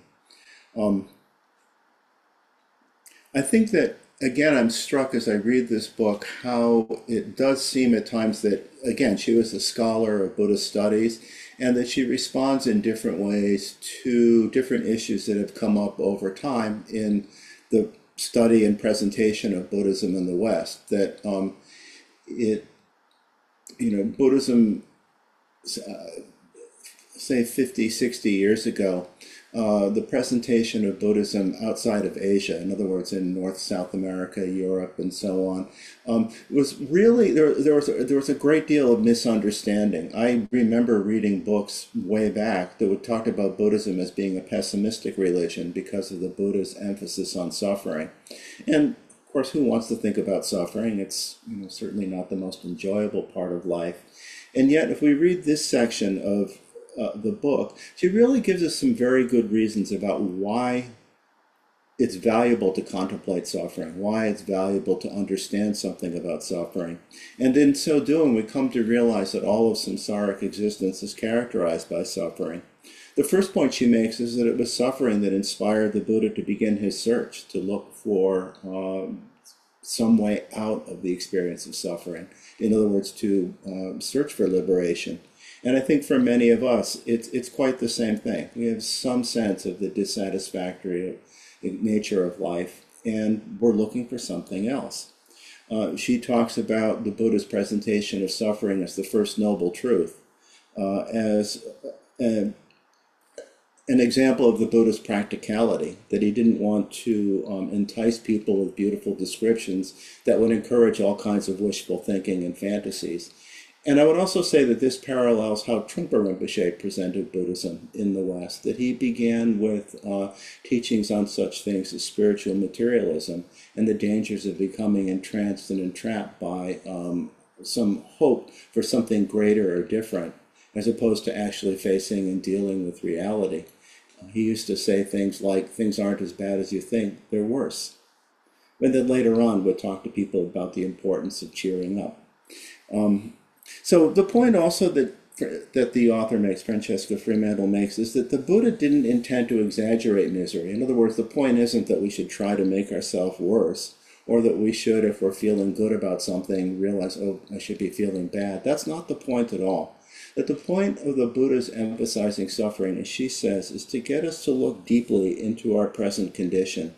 I think that, again, I'm struck as I read this book how it does seem at times that, again, she was a scholar of Buddhist studies, and that she responds in different ways to different issues that have come up over time in the study and presentation of Buddhism in the West. That Buddhism, say 50, 60 years ago, the presentation of Buddhism outside of Asia, in other words, in North, South America, Europe, and so on, was really, there was a great deal of misunderstanding. I remember reading books way back that would talk about Buddhism as being a pessimistic religion because of the Buddha's emphasis on suffering. And of course, who wants to think about suffering? It's certainly not the most enjoyable part of life. And yet, if we read this section of the book, she really gives us some very good reasons about why it's valuable to contemplate suffering, why it's valuable to understand something about suffering. And in so doing, we come to realize that all of samsaric existence is characterized by suffering. The first point she makes is that it was suffering that inspired the Buddha to begin his search, to look for some way out of the experience of suffering. In other words, to search for liberation. And I think for many of us, it's quite the same thing. We have some sense of the dissatisfactory nature of life, and we're looking for something else. She talks about the Buddha's presentation of suffering as the first noble truth, as an example of the Buddha's practicality, that he didn't want to entice people with beautiful descriptions that would encourage all kinds of wishful thinking and fantasies. And I would also say that this parallels how Trungpa Rinpoche presented Buddhism in the West, that he began with teachings on such things as spiritual materialism and the dangers of becoming entranced and entrapped by some hope for something greater or different, as opposed to actually facing and dealing with reality. He used to say things like, things aren't as bad as you think, they're worse. And then later on would talk to people about the importance of cheering up. So the point also that the author makes, Francesca Fremantle makes, is that the Buddha didn't intend to exaggerate misery. In other words, the point isn't that we should try to make ourselves worse, or that we should, if we're feeling good about something, realize, oh, I should be feeling bad. That's not the point at all. That the point of the Buddha's emphasizing suffering, as she says, is to get us to look deeply into our present condition.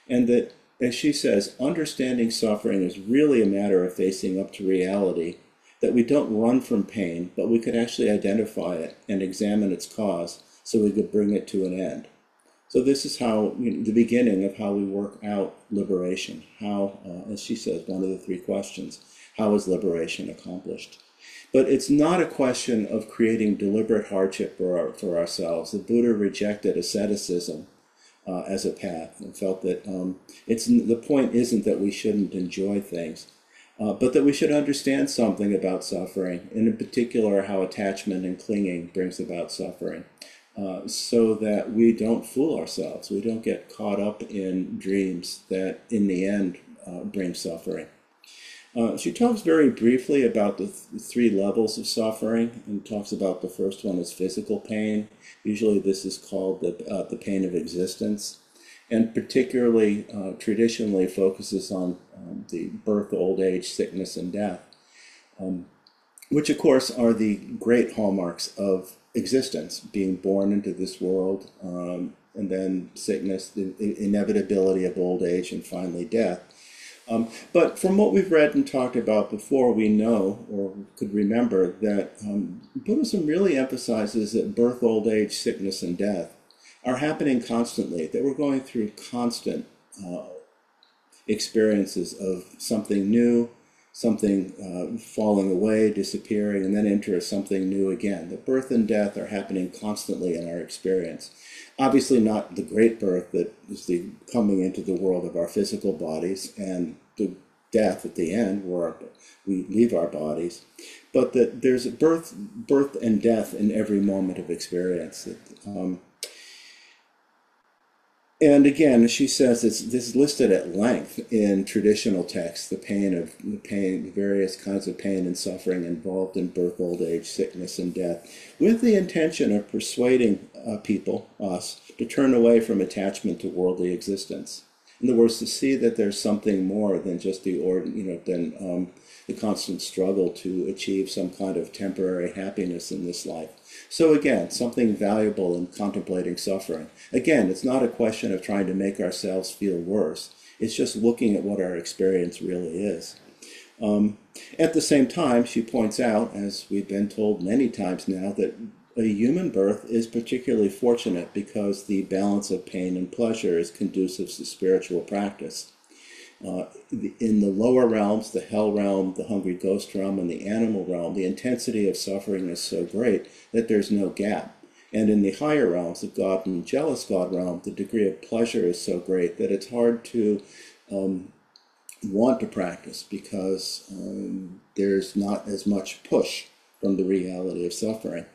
And that, as she says, understanding suffering is really a matter of facing up to reality, that we don't run from pain, but we could actually identify it and examine its cause so we could bring it to an end. So this is how, the beginning of how we work out liberation. How, as she says, one of the three questions, how is liberation accomplished? But it's not a question of creating deliberate hardship for ourselves. The Buddha rejected asceticism as a path and felt that the point isn't that we shouldn't enjoy things, but that we should understand something about suffering, and in particular how attachment and clinging brings about suffering, so that we don't fool ourselves. We don't get caught up in dreams that in the end bring suffering. She talks very briefly about the three levels of suffering, and talks about the first one as physical pain. Usually this is called the pain of existence, and particularly traditionally focuses on the birth, old age, sickness, and death, which of course are the great hallmarks of existence, being born into this world, and then sickness, the inevitability of old age, and finally death. But from what we've read and talked about before, we know, or could remember, that Buddhism really emphasizes that birth, old age, sickness, and death are happening constantly, that we're going through constant experiences of something new, something falling away, disappearing, and then enter something new again. That birth and death are happening constantly in our experience. Obviously not the great birth that is the coming into the world of our physical bodies, and the death at the end where we leave our bodies, but that there's a birth and death in every moment of experience. And again, she says this is listed at length in traditional texts, the various kinds of pain and suffering involved in birth, old age, sickness, and death, with the intention of persuading us, to turn away from attachment to worldly existence. In other words, to see that there's something more than just the constant struggle to achieve some kind of temporary happiness in this life. So again, something valuable in contemplating suffering. Again, it's not a question of trying to make ourselves feel worse. It's just looking at what our experience really is. At the same time, she points out, as we've been told many times now, that a human birth is particularly fortunate because the balance of pain and pleasure is conducive to spiritual practice. In the lower realms, the hell realm, the hungry ghost realm, and the animal realm, the intensity of suffering is so great that there's no gap. And in the higher realms, the God and jealous God realm, the degree of pleasure is so great that it's hard to want to practice, because there's not as much push from the reality of suffering.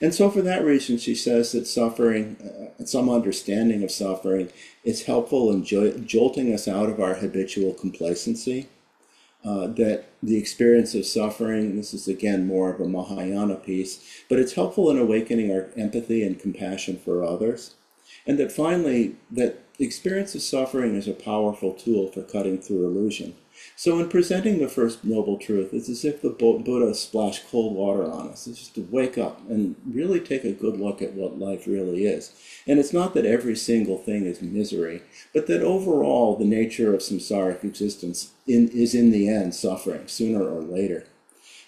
And so for that reason, she says that suffering, some understanding of suffering, is helpful in jolting us out of our habitual complacency, that the experience of suffering, this is again more of a Mahayana piece, but it's helpful in awakening our empathy and compassion for others. And that finally, that the experience of suffering is a powerful tool for cutting through illusion. So in presenting the first noble truth, it's as if the Buddha splashed cold water on us. It's just to wake up and really take a good look at what life really is. And it's not that every single thing is misery, but that overall the nature of samsaric existence is in the end suffering, sooner or later.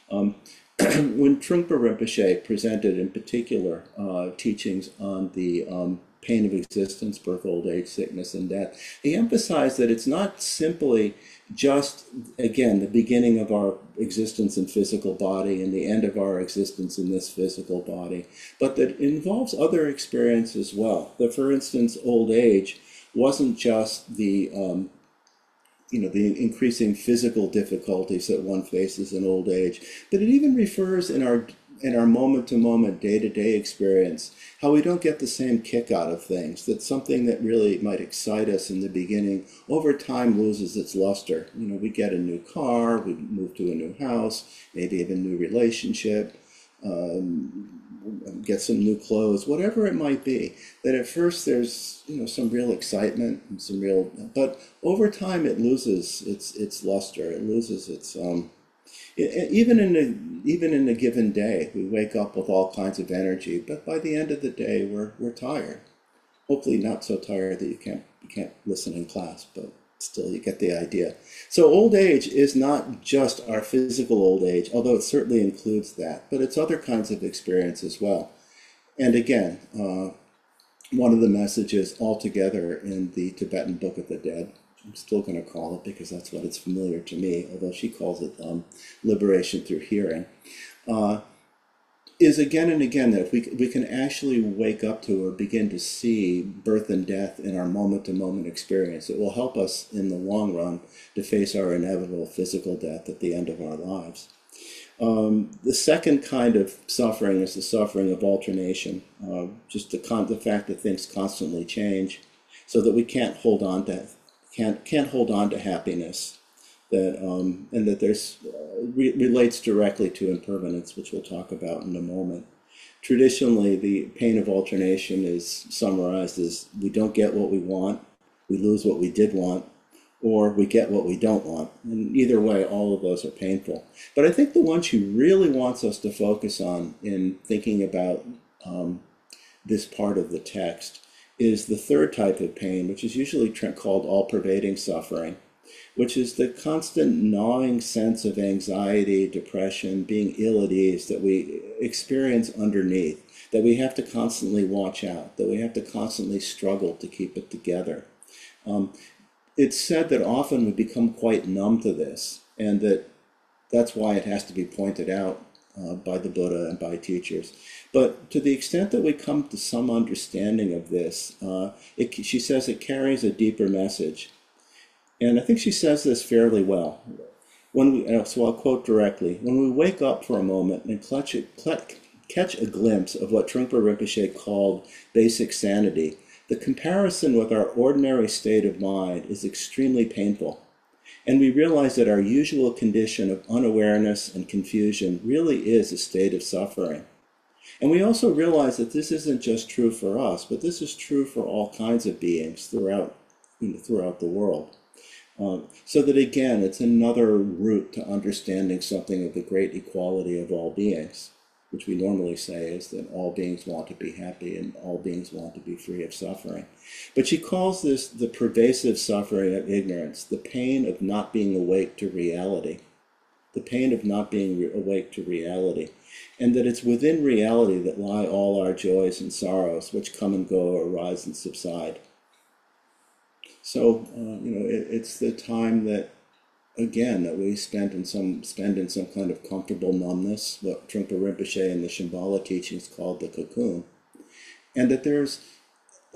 When Trungpa Rinpoche presented in particular teachings on the pain of existence, birth, old age, sickness, and death, he emphasized that it's not simply just, again, the beginning of our existence in physical body and the end of our existence in this physical body, but that it involves other experience as well. That, for instance, old age wasn't just the increasing physical difficulties that one faces in old age, but it even refers in our moment-to-moment, day-to-day experience, how we don't get the same kick out of things, that something that really might excite us in the beginning, over time loses its luster. We get a new car, we move to a new house, maybe even a new relationship, get some new clothes, whatever it might be, that at first there's some real excitement and but over time it loses its luster, it loses its even in a given day, we wake up with all kinds of energy, but by the end of the day, we're tired. Hopefully, not so tired that you can't listen in class, but still, you get the idea. So, old age is not just our physical old age, although it certainly includes that, but it's other kinds of experience as well. And again, one of the messages altogether in the Tibetan Book of the Dead, I'm still going to call it because that's what it's familiar to me, although she calls it liberation through hearing, is again and again that if we can actually wake up to or begin to see birth and death in our moment-to-moment experience, it will help us in the long run to face our inevitable physical death at the end of our lives. The second kind of suffering is the suffering of alternation, just the fact that things constantly change, so that we can't hold on to happiness, that and that there's relates directly to impermanence, which we'll talk about in a moment. Traditionally, the pain of alternation is summarized as we don't get what we want, we lose what we did want, or we get what we don't want. And either way, all of those are painful. But I think the one she really wants us to focus on in thinking about this part of the text is the third type of pain, which is usually called all-pervading suffering, which is the constant gnawing sense of anxiety, depression, being ill at ease that we experience underneath, that we have to constantly watch out, that we have to constantly struggle to keep it together. It's said that often we become quite numb to this, and that's why it has to be pointed out by the Buddha and by teachers. But to the extent that we come to some understanding of this, she says it carries a deeper message. And I think she says this fairly well. So I'll quote directly, "When we wake up for a moment and catch a glimpse of what Trungpa Rinpoche called basic sanity, the comparison with our ordinary state of mind is extremely painful. And we realize that our usual condition of unawareness and confusion really is a state of suffering. And we also realize that this isn't just true for us, but this is true for all kinds of beings throughout the world. So that again, it's another route to understanding something of the great equality of all beings, which we normally say is that all beings want to be happy and all beings want to be free of suffering. But she calls this the pervasive suffering of ignorance, the pain of not being awake to reality, the pain of not being awake to reality, and that it's within reality that lie all our joys and sorrows, which come and go, arise and subside. So, it's the time that, again, that we spend in some kind of comfortable numbness, what Trungpa Rinpoche and the Shambhala teachings called the cocoon, and that there's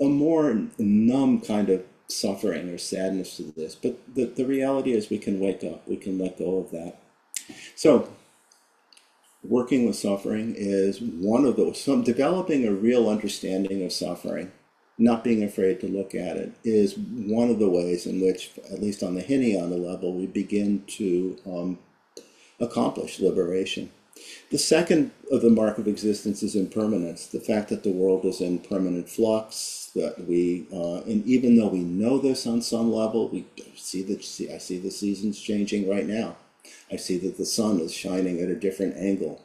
a more numb kind of suffering or sadness to this. But the reality is we can wake up, we can let go of that. So, working with suffering is one of those. Developing a real understanding of suffering, not being afraid to look at it, is one of the ways in which, at least on the Hinayana level, we begin to accomplish liberation. The second of the mark of existence is impermanence, the fact that the world is in permanent flux, that and even though we know this on some level, I see the seasons changing right now. I see that the sun is shining at a different angle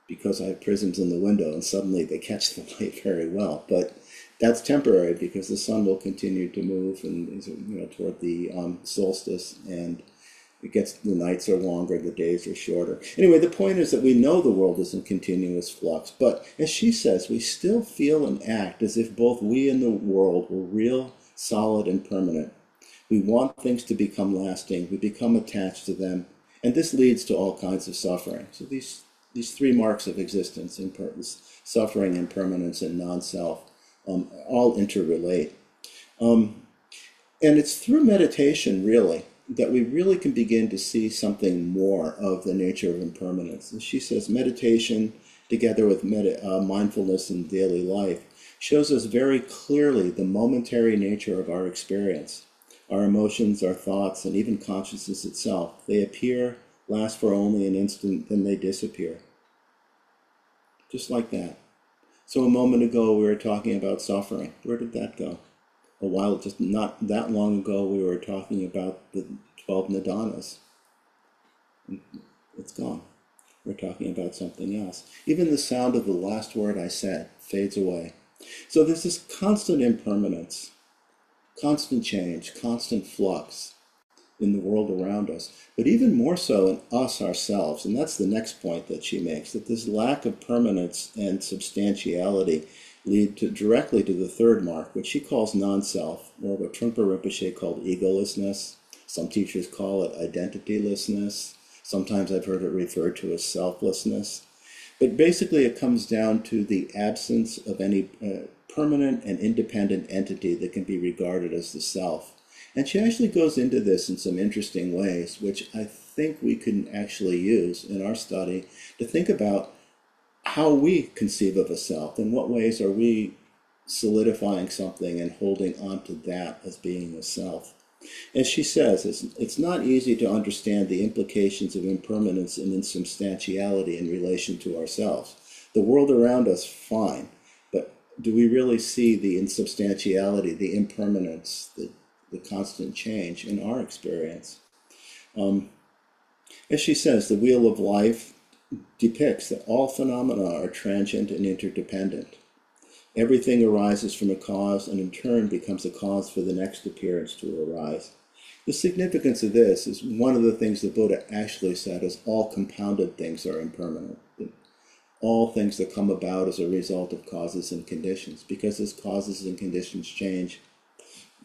because I have prisms in the window, and suddenly they catch the light very well. But that's temporary because the sun will continue to move and toward the solstice, and the nights are longer, the days are shorter. Anyway, the point is that we know the world is in continuous flux, but as she says, we still feel and act as if both we and the world were real, solid, and permanent. We want things to become lasting, we become attached to them, and this leads to all kinds of suffering. So these three marks of existence, suffering, impermanence, and non-self, all interrelate. And it's through meditation, really, that we really can begin to see something more of the nature of impermanence. And she says meditation, together with mindfulness in daily life, shows us very clearly the momentary nature of our experience. Our emotions, our thoughts, and even consciousness itself, they appear, last for only an instant, then they disappear. Just like that. So a moment ago we were talking about suffering. Where did that go? Just not that long ago we were talking about the 12 nidanas. It's gone. We're talking about something else. Even the sound of the last word I said fades away. So there's this constant impermanence, constant change, constant flux in the world around us, but even more so in us ourselves. And that's the next point that she makes, that this lack of permanence and substantiality lead directly to the third mark, which she calls non-self, or what Trungpa Rinpoche called egolessness. Some teachers call it identitylessness. Sometimes I've heard it referred to as selflessness. But basically, it comes down to the absence of any permanent and independent entity that can be regarded as the self. And she actually goes into this in some interesting ways, which I think we can actually use in our study to think about how we conceive of a self. In what ways are we solidifying something and holding on to that as being a self? As she says, it's not easy to understand the implications of impermanence and insubstantiality in relation to ourselves. The world around us, fine, but do we really see the insubstantiality, the impermanence, the constant change in our experience? As she says, the wheel of life depicts that all phenomena are transient and interdependent. Everything arises from a cause and in turn becomes a cause for the next appearance to arise. The significance of this is one of the things the Buddha actually said is all compounded things are impermanent. All things that come about as a result of causes and conditions. Because as causes and conditions change,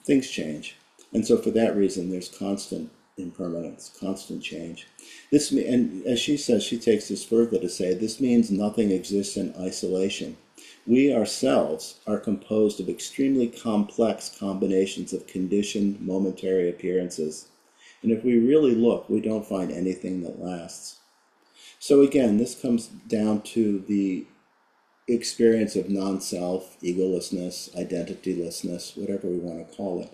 things change. And so for that reason, there's constant impermanence, constant change. And as she says, she takes this further to say, this means nothing exists in isolation. We ourselves are composed of extremely complex combinations of conditioned momentary appearances. And if we really look, we don't find anything that lasts. So again, this comes down to the experience of non-self, egolessness, identitylessness, whatever we want to call it.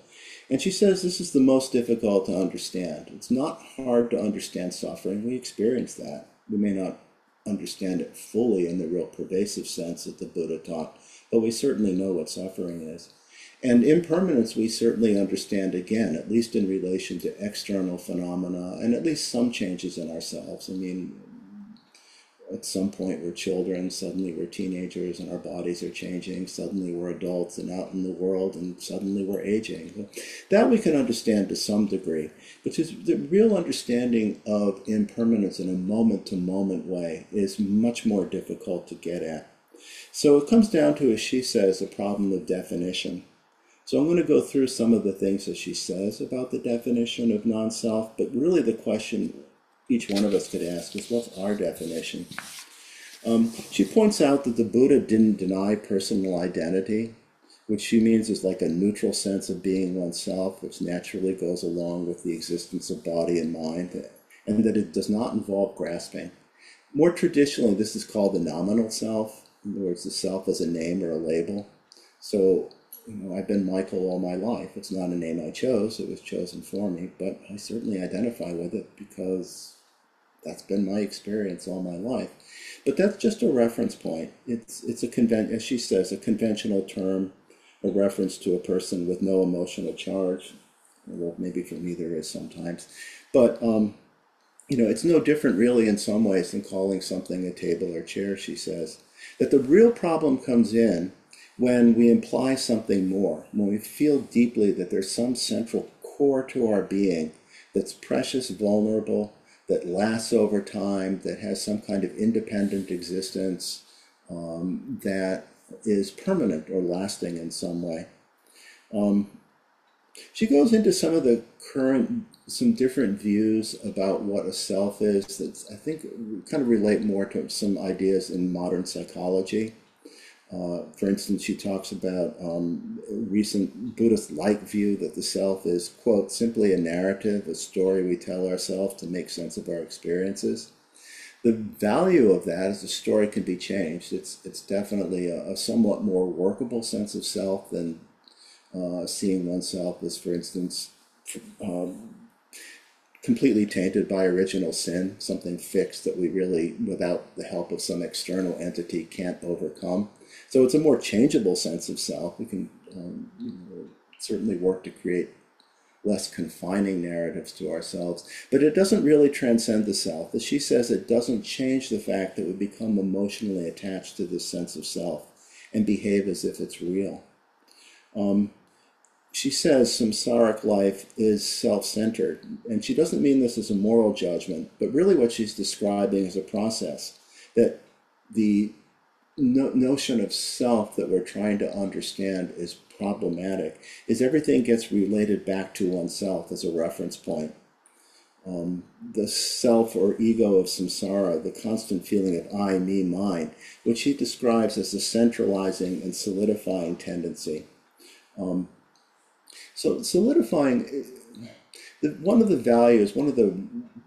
And she says this is the most difficult to understand. It's not hard to understand suffering. We experience that. We may not understand it fully in the real pervasive sense that the Buddha taught, but we certainly know what suffering is. And impermanence we certainly understand again, at least in relation to external phenomena and at least some changes in ourselves. I mean, at some point we're children, suddenly we're teenagers and our bodies are changing, suddenly we're adults and out in the world and suddenly we're aging. That we can understand to some degree, but the real understanding of impermanence in a moment-to-moment way is much more difficult to get at. So it comes down to, as she says, a problem of definition. So I'm going to go through some of the things that she says about the definition of non-self, but really the question each one of us could ask is, what's our definition? She points out that the Buddha didn't deny personal identity, which she means is like a neutral sense of being oneself, which naturally goes along with the existence of body and mind, and that it does not involve grasping. More traditionally, this is called the nominal self. In other words, the self as a name or a label. So, I've been Michael all my life. It's not a name I chose, it was chosen for me, but I certainly identify with it because that's been my experience all my life. But that's just a reference point. It's as she says, a conventional term, a reference to a person with no emotional charge. Well, maybe for me there is sometimes. But, it's no different really in some ways than calling something a table or chair, she says. That the real problem comes in when we imply something more, when we feel deeply that there's some central core to our being that's precious, vulnerable, that lasts over time, that has some kind of independent existence, that is permanent or lasting in some way. She goes into some different views about what a self is that I think kind of relate more to some ideas in modern psychology. For instance, she talks about a recent Buddhist-like view that the self is, quote, simply a narrative, a story we tell ourselves to make sense of our experiences. The value of that is the story can be changed. It's definitely a somewhat more workable sense of self than seeing oneself as, for instance, completely tainted by original sin, something fixed that we really, without the help of some external entity, can't overcome. So it's a more changeable sense of self. We can certainly work to create less confining narratives to ourselves, but it doesn't really transcend the self. As she says, it doesn't change the fact that we become emotionally attached to this sense of self and behave as if it's real. She says samsaric life is self-centered, and she doesn't mean this as a moral judgment, but really what she's describing is a process, that the notion of self that we're trying to understand is problematic, is everything gets related back to oneself as a reference point. the self or ego of samsara, the constant feeling of I, me, mine, which he describes as a centralizing and solidifying tendency. So solidifying, one of the values, one of the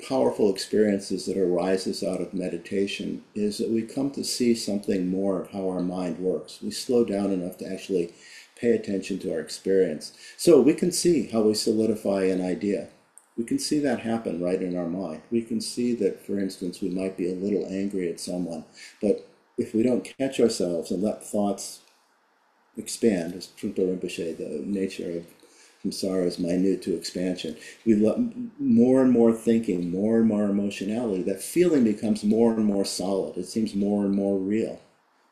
powerful experiences that arises out of meditation is that we come to see something more of how our mind works. We slow down enough to actually pay attention to our experience. So we can see how we solidify an idea. We can see that happen right in our mind. We can see that, for instance, we might be a little angry at someone, but if we don't catch ourselves and let thoughts expand, as Trungpa Rinpoche, the nature of samsara is minute to expansion. We let more and more thinking, more and more emotionality. That feeling becomes more and more solid. It seems more and more real.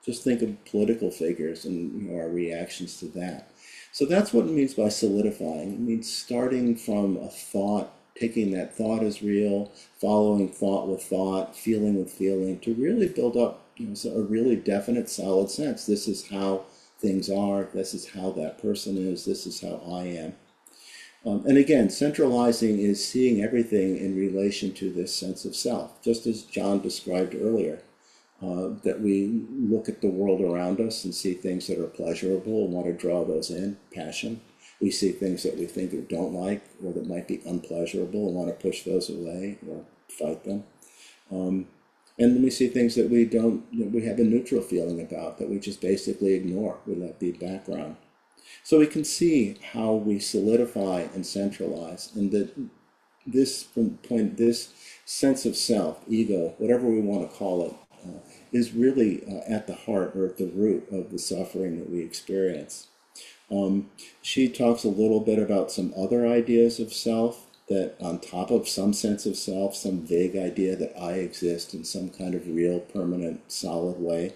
Just think of political figures and our reactions to that. So that's what it means by solidifying. It means starting from a thought, taking that thought as real, following thought with thought, feeling with feeling, to really build up a really definite, solid sense. This is how things are. This is how that person is. This is how I am. And again, centralizing is seeing everything in relation to this sense of self, just as John described earlier. That we look at the world around us and see things that are pleasurable and want to draw those in, passion. We see things that we think we don't like or that might be unpleasurable and want to push those away or fight them. And then we see things that we don't, we have a neutral feeling about, that we just basically ignore. We let be background. So we can see how we solidify and centralize, and that this sense of self, ego, whatever we want to call it, is really at the heart or at the root of the suffering that we experience. She talks a little bit about some other ideas of self, that on top of some sense of self, some vague idea that I exist in some kind of real, permanent, solid way,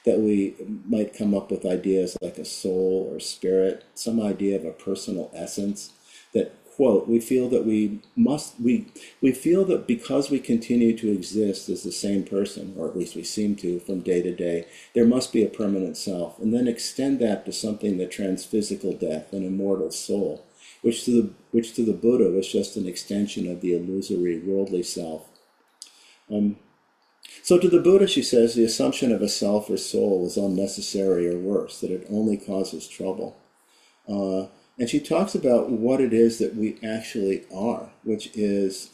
that we might come up with ideas like a soul or spirit, some idea of a personal essence, that, quote, we feel that we feel that because we continue to exist as the same person, or at least we seem to from day to day, there must be a permanent self, and then extend that to something that trans physical death, an immortal soul, which to the Buddha was just an extension of the illusory worldly self. So to the Buddha, she says, the assumption of a self or soul is unnecessary or worse, that it only causes trouble. And she talks about what it is that we actually are, which is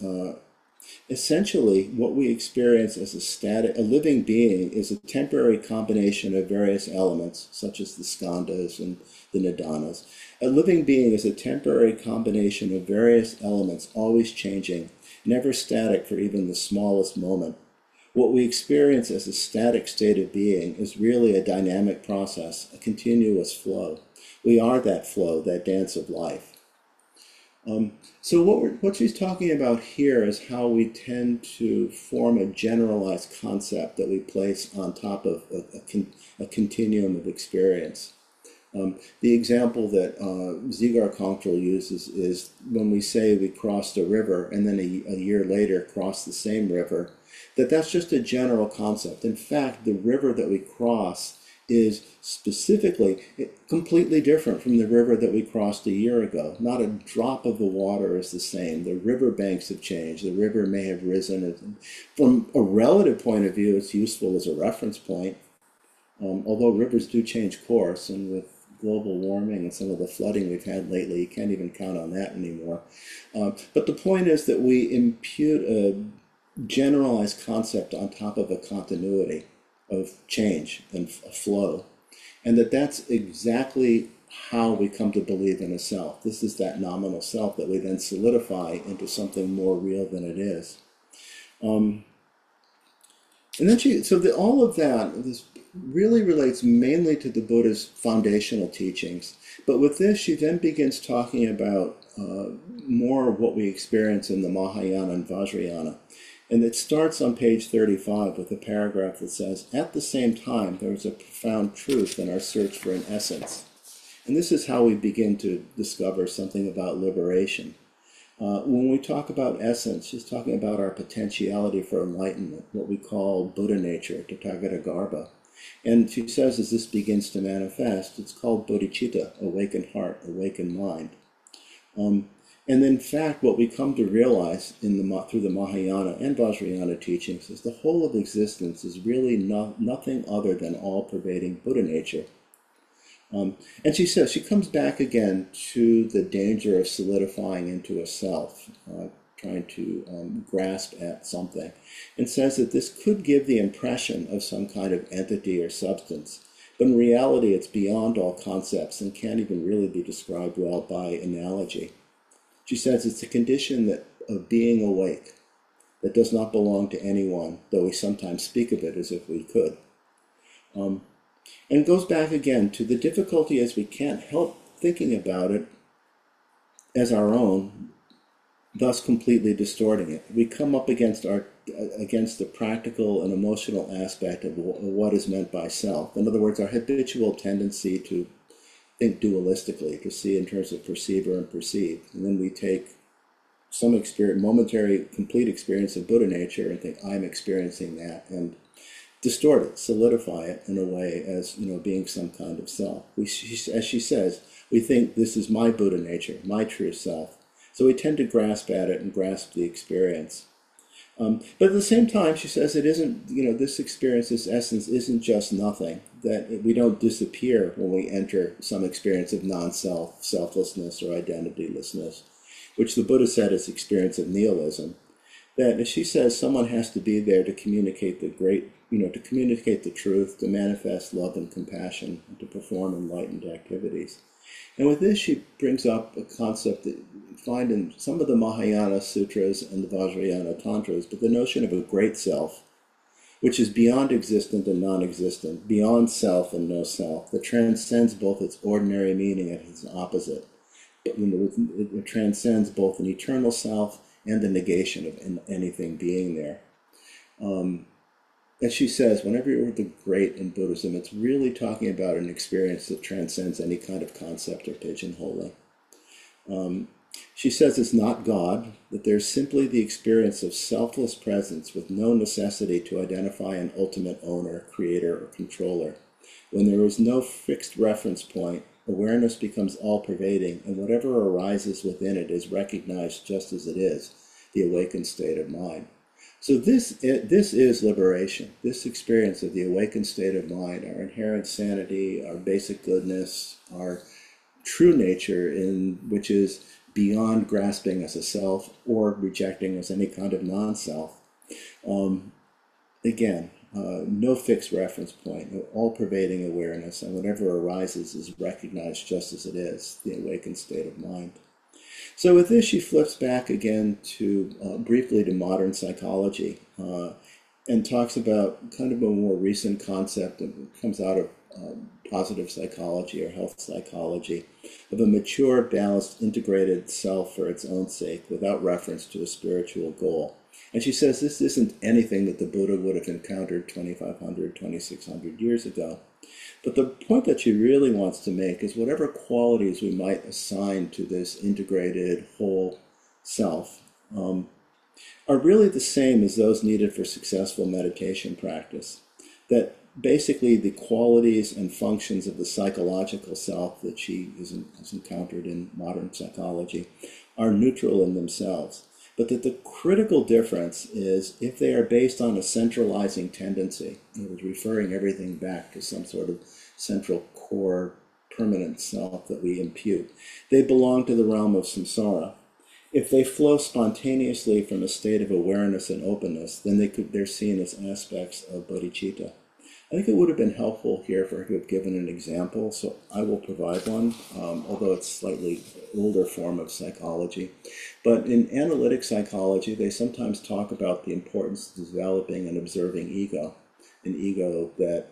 essentially what we experience as a living being is a temporary combination of various elements, such as the skandhas and the nidanas. A living being is a temporary combination of various elements, always changing, never static for even the smallest moment. What we experience as a static state of being is really a dynamic process, a continuous flow. We are that flow, that dance of life. So what she's talking about here is how we tend to form a generalized concept that we place on top of a continuum of experience. The example that Zigar Kongtrul uses is when we say we crossed a river and then a year later crossed the same river, that's just a general concept. In fact, the river that we cross is specifically completely different from the river that we crossed a year ago. Not a drop of the water is the same. The river banks have changed. The river may have risen. From a relative point of view, it's useful as a reference point, although rivers do change course, and with global warming and some of the flooding we've had lately, you can't even count on that anymore. But the point is that we impute a generalized concept on top of a continuity of change and a flow, and that's exactly how we come to believe in a self. This is that nominal self that we then solidify into something more real than it is. And then all of that, this really relates mainly to the Buddha's foundational teachings. But with this, she then begins talking about more of what we experience in the Mahayana and Vajrayana. And it starts on page 35 with a paragraph that says, at the same time, there is a profound truth in our search for an essence. And this is how we begin to discover something about liberation. When we talk about essence, she's talking about our potentiality for enlightenment, what we call Buddha nature, Tathagata Garbha. And she says, as this begins to manifest, it's called bodhicitta, awakened heart, awakened mind. And in fact, what we come to realize through the Mahayana and Vajrayana teachings is the whole of existence is really nothing other than all-pervading Buddha nature. And she says, she comes back again to the danger of solidifying into a self, trying to grasp at something, and says that this could give the impression of some kind of entity or substance. But in reality, it's beyond all concepts and can't even really be described well by analogy. She says it's a condition of being awake that does not belong to anyone, though we sometimes speak of it as if we could. And goes back again to the difficulty as we can't help thinking about it as our own, thus completely distorting it. We come up against the practical and emotional aspect of what is meant by self. In other words, our habitual tendency to think dualistically, to see in terms of perceiver and perceived. And then we take some momentary, complete experience of Buddha nature and think, I'm experiencing that, and distort it, solidify it in a way as, being some kind of self. As she says, we think this is my Buddha nature, my true self. So we tend to grasp at it and grasp the experience. But at the same time, she says it isn't, this experience, this essence isn't just nothing, that we don't disappear when we enter some experience of non-self, selflessness, or identitylessness, which the Buddha said is experience of nihilism. That, as she says, someone has to be there to communicate to communicate the truth, to manifest love and compassion, and to perform enlightened activities. And with this, she brings up a concept that you find in some of the Mahayana sutras and the Vajrayana tantras, but the notion of a great self, which is beyond existent and non-existent, beyond self and no self, that transcends both its ordinary meaning and its opposite. It transcends both an eternal self and the negation of anything being there. As she says, whenever you're with the great in Buddhism, it's really talking about an experience that transcends any kind of concept or pigeonholing. She says it's not God, that there's simply the experience of selfless presence with no necessity to identify an ultimate owner, creator, or controller. When there is no fixed reference point, awareness becomes all-pervading, and whatever arises within it is recognized just as it is, the awakened state of mind. So this is liberation. This experience of the awakened state of mind, our inherent sanity, our basic goodness, our true nature, which is beyond grasping as a self or rejecting as any kind of non-self. No fixed reference point, no all-pervading awareness, and whatever arises is recognized just as it is, the awakened state of mind. So with this, she flips back again briefly to modern psychology and talks about kind of a more recent concept that comes out of positive psychology or health psychology, of a mature, balanced, integrated self for its own sake without reference to a spiritual goal. And she says this isn't anything that the Buddha would have encountered 2,500, 2,600 years ago. But the point that she really wants to make is whatever qualities we might assign to this integrated whole self are really the same as those needed for successful meditation practice. That basically the qualities and functions of the psychological self that she has encountered in modern psychology are neutral in themselves. But that the critical difference is if they are based on a centralizing tendency, referring everything back to some sort of central core permanent self that we impute, they belong to the realm of samsara. If they flow spontaneously from a state of awareness and openness, then they're seen as aspects of bodhicitta. I think it would have been helpful here for her to have given an example, so I will provide one, although it's a slightly older form of psychology. But in analytic psychology, they sometimes talk about the importance of developing and observing ego, an ego that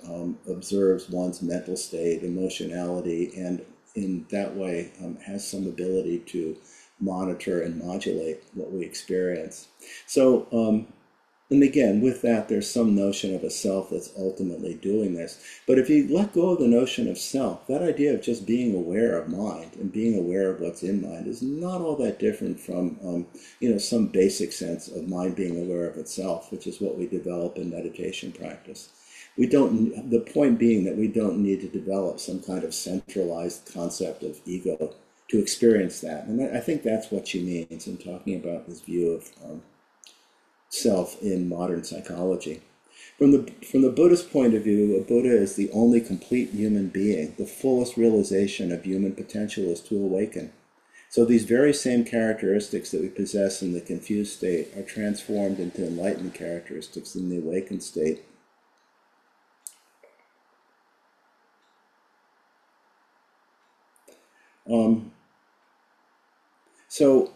observes one's mental state, emotionality, and in that way has some ability to monitor and modulate what we experience. So, and again, with that, there's some notion of a self that's ultimately doing this. But if you let go of the notion of self, that idea of just being aware of mind and being aware of what's in mind is not all that different from, some basic sense of mind being aware of itself, which is what we develop in meditation practice. The point being that we don't need to develop some kind of centralized concept of ego to experience that. And I think that's what she means in talking about this view of self in modern psychology. From the Buddhist point of view, a Buddha is the only complete human being. The fullest realization of human potential is to awaken. So these very same characteristics that we possess in the confused state are transformed into enlightened characteristics in the awakened state. So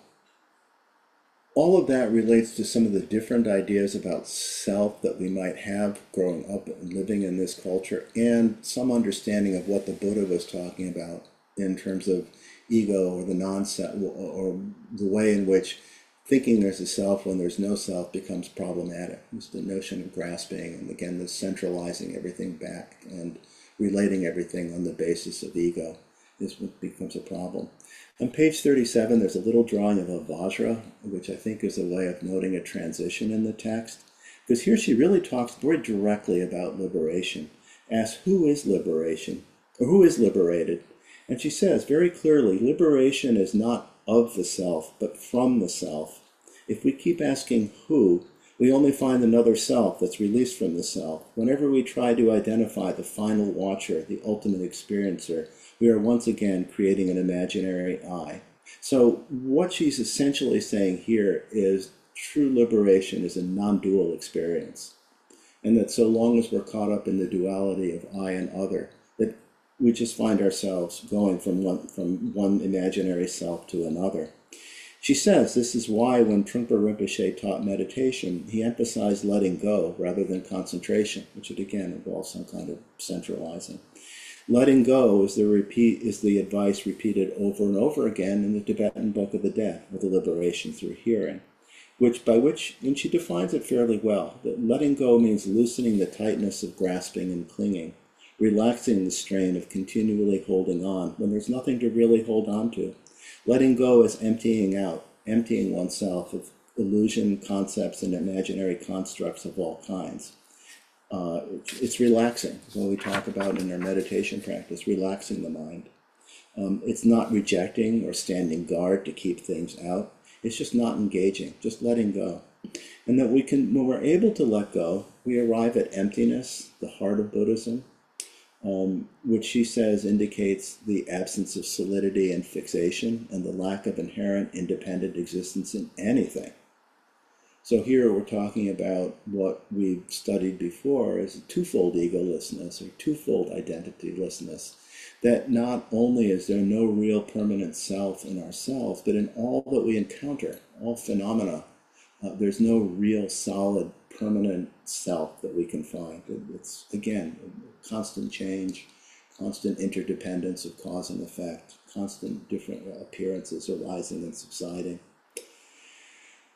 all of that relates to some of the different ideas about self that we might have growing up and living in this culture, and some understanding of what the Buddha was talking about in terms of ego or the non-self, or the way in which thinking there's a self when there's no self becomes problematic. It's the notion of grasping, and again, the centralizing everything back and relating everything on the basis of ego is what becomes a problem. On page 37, there's a little drawing of a Vajra, which I think is a way of noting a transition in the text. Because here she really talks very directly about liberation. Asks, who is liberation? Or who is liberated? And she says very clearly, liberation is not of the self, but from the self. If we keep asking who, we only find another self that's released from the self. Whenever we try to identify the final watcher, the ultimate experiencer, we are once again creating an imaginary I. So what she's essentially saying here is true liberation is a non-dual experience. And that so long as we're caught up in the duality of I and other, that we just find ourselves going from one imaginary self to another. She says this is why when Trungpa Rinpoche taught meditation, he emphasized letting go rather than concentration, which would again involve some kind of centralizing. Letting go is the advice repeated over and over again in the Tibetan Book of the Dead, or the liberation through hearing, and she defines it fairly well, that letting go means loosening the tightness of grasping and clinging, relaxing the strain of continually holding on when there's nothing to really hold on to. Letting go is emptying oneself of illusion, concepts, and imaginary constructs of all kinds. It's relaxing, what we talk about in our meditation practice, relaxing the mind. It's not rejecting or standing guard to keep things out. It's just not engaging, just letting go. And that when we're able to let go, we arrive at emptiness, the heart of Buddhism, which she says indicates the absence of solidity and fixation and the lack of inherent independent existence in anything. So here we're talking about what we've studied before as a twofold egolessness or twofold identitylessness, that not only is there no real permanent self in ourselves, but in all that we encounter, all phenomena, there's no real solid permanent self that we can find. It's, again, constant change, constant interdependence of cause and effect, constant different appearances arising and subsiding.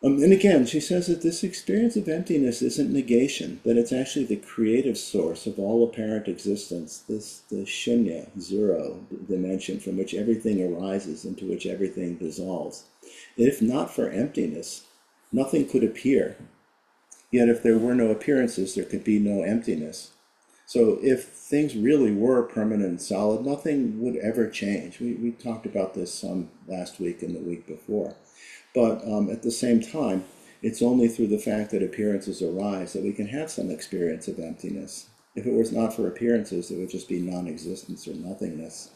And again, she says that this experience of emptiness isn't negation, that it's actually the creative source of all apparent existence, the shunya, zero dimension from which everything arises, into which everything dissolves. If not for emptiness, nothing could appear. Yet if there were no appearances, there could be no emptiness. So if things really were permanent and solid, nothing would ever change. We talked about this some last week and the week before. But at the same time, it's only through the fact that appearances arise that we can have some experience of emptiness. If it was not for appearances, it would just be non-existence or nothingness.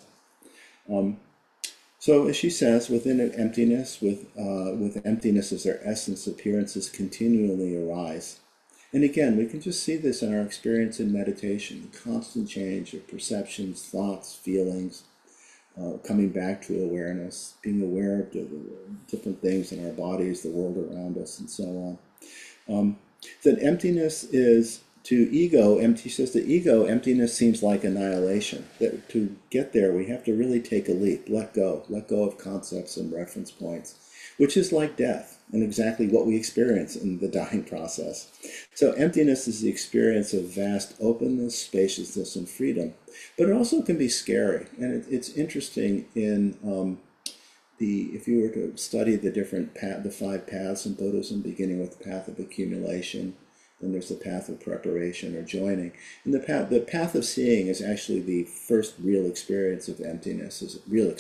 So as she says, within emptiness, with emptiness as their essence, appearances continually arise. And again, we can just see this in our experience in meditation, the constant change of perceptions, thoughts, feelings, coming back to awareness, being aware of the different things in our bodies, the world around us, and so on. That emptiness is, to ego, she says to ego, emptiness seems like annihilation. That to get there, we have to really take a leap, let go of concepts and reference points, which is like death, and exactly what we experience in the dying process. So emptiness is the experience of vast openness, spaciousness, and freedom. But it also can be scary, and it's interesting in if you were to study the 5 paths in Buddhism, beginning with the path of accumulation, Then there's the path of preparation or joining. And the path of seeing is actually the first real experience of emptiness, is real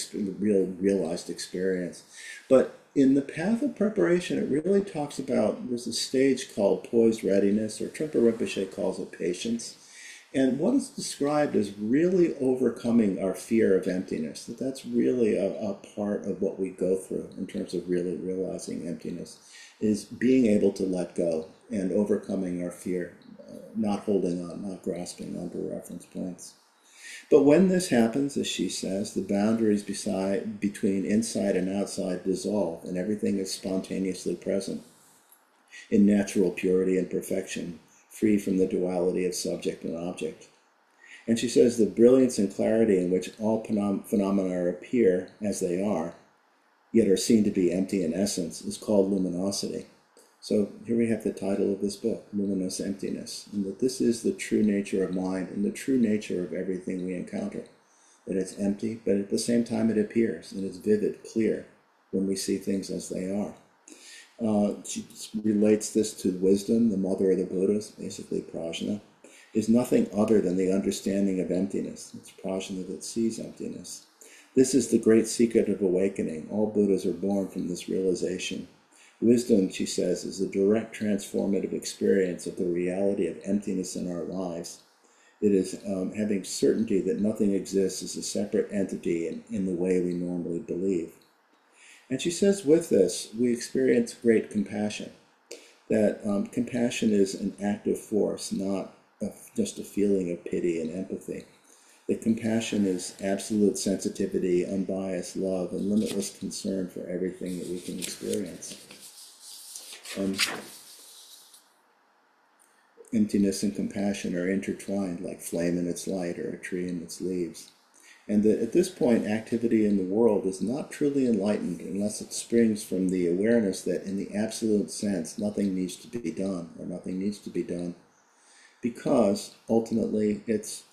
realized experience. But in the path of preparation, it really talks about, there's a stage called poised readiness, or Trungpa Rinpoche calls it patience. And what is described as really overcoming our fear of emptiness, that's really a part of what we go through in terms of really realizing emptiness, is being able to let go and overcoming our fear, not holding on, not grasping onto reference points. But when this happens, as she says, the boundaries between inside and outside dissolve, and everything is spontaneously present in natural purity and perfection, free from the duality of subject and object. And she says the brilliance and clarity in which all phenomena appear as they are, yet are seen to be empty in essence, is called luminosity. So here we have the title of this book, Luminous Emptiness, and that this is the true nature of mind and the true nature of everything we encounter. That it's empty, but at the same time it appears, and it's vivid, clear, when we see things as they are. She relates this to wisdom. The mother of the Buddhas, basically Prajna, is nothing other than the understanding of emptiness. It's Prajna that sees emptiness. This is the great secret of awakening. All Buddhas are born from this realization. Wisdom, she says, is the direct transformative experience of the reality of emptiness in our lives. It is having certainty that nothing exists as a separate entity in the way we normally believe. And she says with this, we experience great compassion. That compassion is an active force, not just a feeling of pity and empathy. That compassion is absolute sensitivity, unbiased love, and limitless concern for everything that we can experience. Emptiness and compassion are intertwined like flame in its light or a tree in its leaves. And that at this point, activity in the world is not truly enlightened unless it springs from the awareness that in the absolute sense, nothing needs to be done, or nothing needs to be done, because ultimately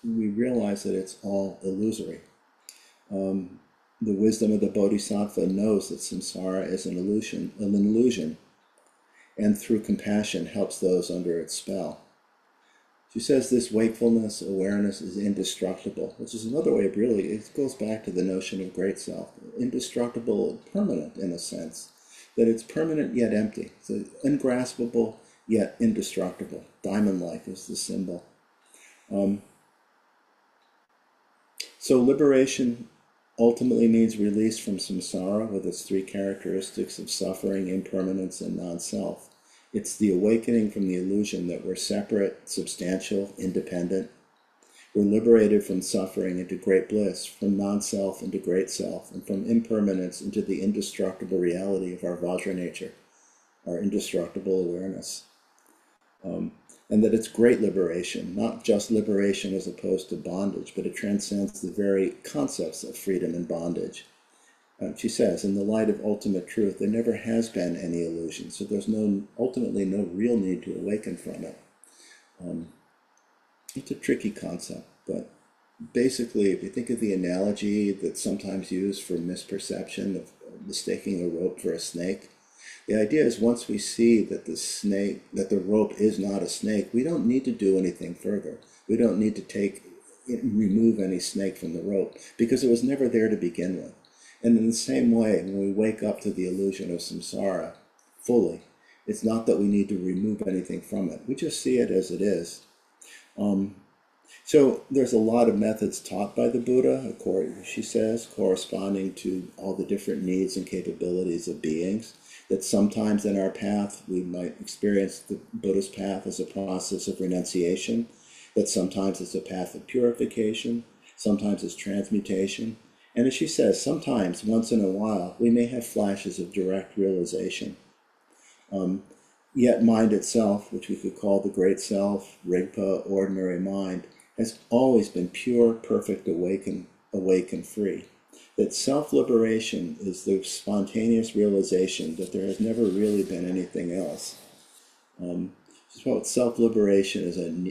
we realize that it's all illusory. The wisdom of the Bodhisattva knows that samsara is an illusion, and through compassion helps those under its spell. She says this wakefulness, awareness is indestructible, which is another way of really, it goes back to the notion of great self. Indestructible, permanent in a sense, that it's permanent yet empty. So ungraspable yet indestructible. Diamond-like is the symbol. So liberation ultimately means release from samsara with its three characteristics of suffering, impermanence, and non-self. It's the awakening from the illusion that we're separate, substantial, independent. We're liberated from suffering into great bliss, from non-self into great self, and from impermanence into the indestructible reality of our Vajra nature, our indestructible awareness. And that it's great liberation, not just liberation as opposed to bondage, but it transcends the very concepts of freedom and bondage. She says, in the light of ultimate truth, there never has been any illusion, so there's ultimately no real need to awaken from it. It's a tricky concept, but basically, if you think of the analogy that's sometimes used for misperception of mistaking a rope for a snake, the idea is once we see that the rope is not a snake, we don't need to do anything further. We don't need to remove any snake from the rope, because it was never there to begin with. And in the same way, when we wake up to the illusion of samsara fully, it's not that we need to remove anything from it. We just see it as it is. So there's a lot of methods taught by the Buddha, she says, corresponding to all the different needs and capabilities of beings. That sometimes in our path, we might experience the Buddha's path as a process of renunciation. That sometimes it's a path of purification. Sometimes it's transmutation. And as she says, sometimes, once in a while, we may have flashes of direct realization. Yet mind itself, which we could call the great self, Rigpa, ordinary mind, has always been pure, perfect, awake and free. That self-liberation is the spontaneous realization that there has never really been anything else. Self-liberation is in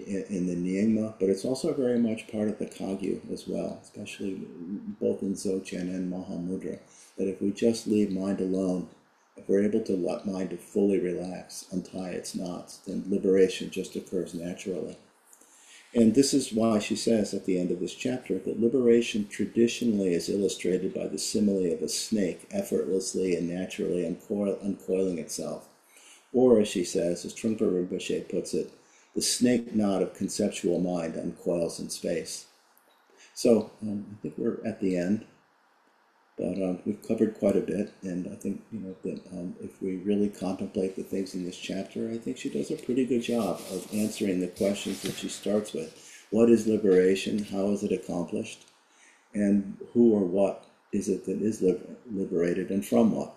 the Nyingma, but it's also very much part of the Kagyu as well, especially both in Dzogchen and Mahamudra, that if we just leave mind alone, If we're able to let mind to fully relax, untie its knots, then liberation just occurs naturally. And this is why she says at the end of this chapter that liberation traditionally is illustrated by the simile of a snake effortlessly and naturally uncoiling itself. Or, as she says, as Trungpa Rinpoche puts it, the snake knot of conceptual mind uncoils in space. So I think we're at the end, but we've covered quite a bit, and I think that if we really contemplate the things in this chapter, I think she does a pretty good job of answering the questions that she starts with. What is liberation? How is it accomplished? And who or what is it that is liberated, and from what?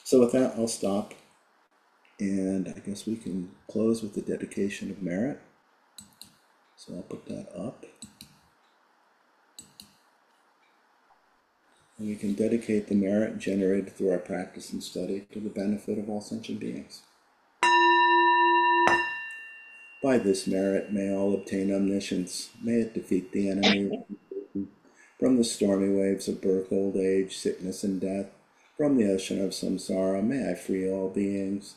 So with that, I'll stop, and I guess we can close with the dedication of merit. So I'll put that up. And we can dedicate the merit generated through our practice and study to the benefit of all sentient beings. By this merit, may all obtain omniscience. May it defeat the enemy from the stormy waves of birth, old age, sickness, and death. From the ocean of samsara, may I free all beings.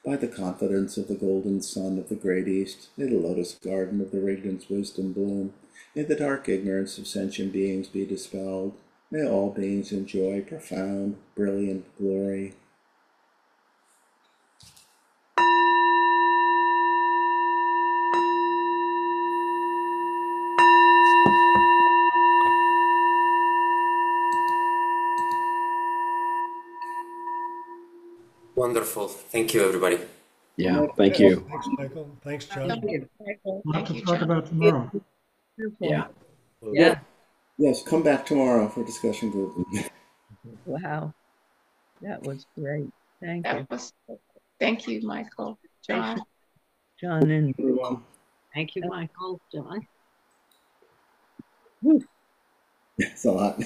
By the confidence of the golden sun of the great East, may the lotus garden of the radiance wisdom bloom. May the dark ignorance of sentient beings be dispelled. May all beings enjoy profound, brilliant glory. Wonderful. Thank you, everybody. Yeah, thank you. Thanks, Michael. Thanks, John. Thank you, Michael. We'll have Thank to you, talk John. about tomorrow. Beautiful. Yeah. Yeah. Yes, come back tomorrow for discussion group. Wow. That was great. Thank you. That was, thank you, Michael, John. John and Everyone. Thank you, Michael, John. It's a lot.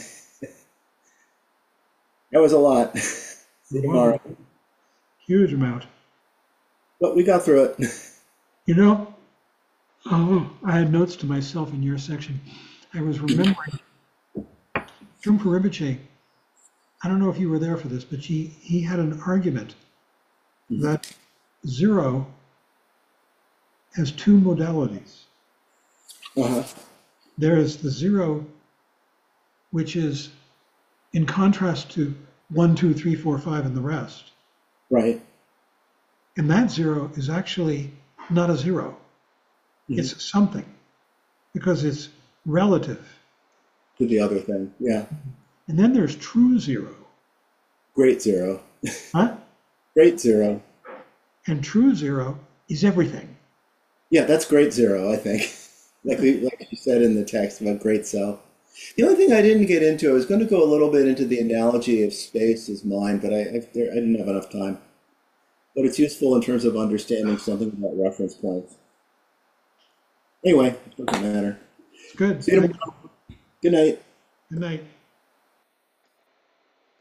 That was a lot. See you tomorrow. Huge amount. But we got through it. You know, I had notes to myself in your section. I was remembering Trungpa Rinpoche. I don't know if you were there for this, but he had an argument that zero has two modalities. Uh-huh. There is the zero, which is in contrast to 1, 2, 3, 4, 5, and the rest. Right. And that zero is actually not a zero. It's something, because it's relative. To the other thing. Yeah. And then there's true zero. Great zero. Huh? Great zero. And true zero is everything. Yeah, that's great zero, I think. Like you said in the text about great self. The only thing I didn't get into, I was going to go a little bit into the analogy of space as mind, but I didn't have enough time. But it's useful in terms of understanding something about reference points. Anyway, it doesn't matter. It's good. See you tomorrow. Good night. Good night.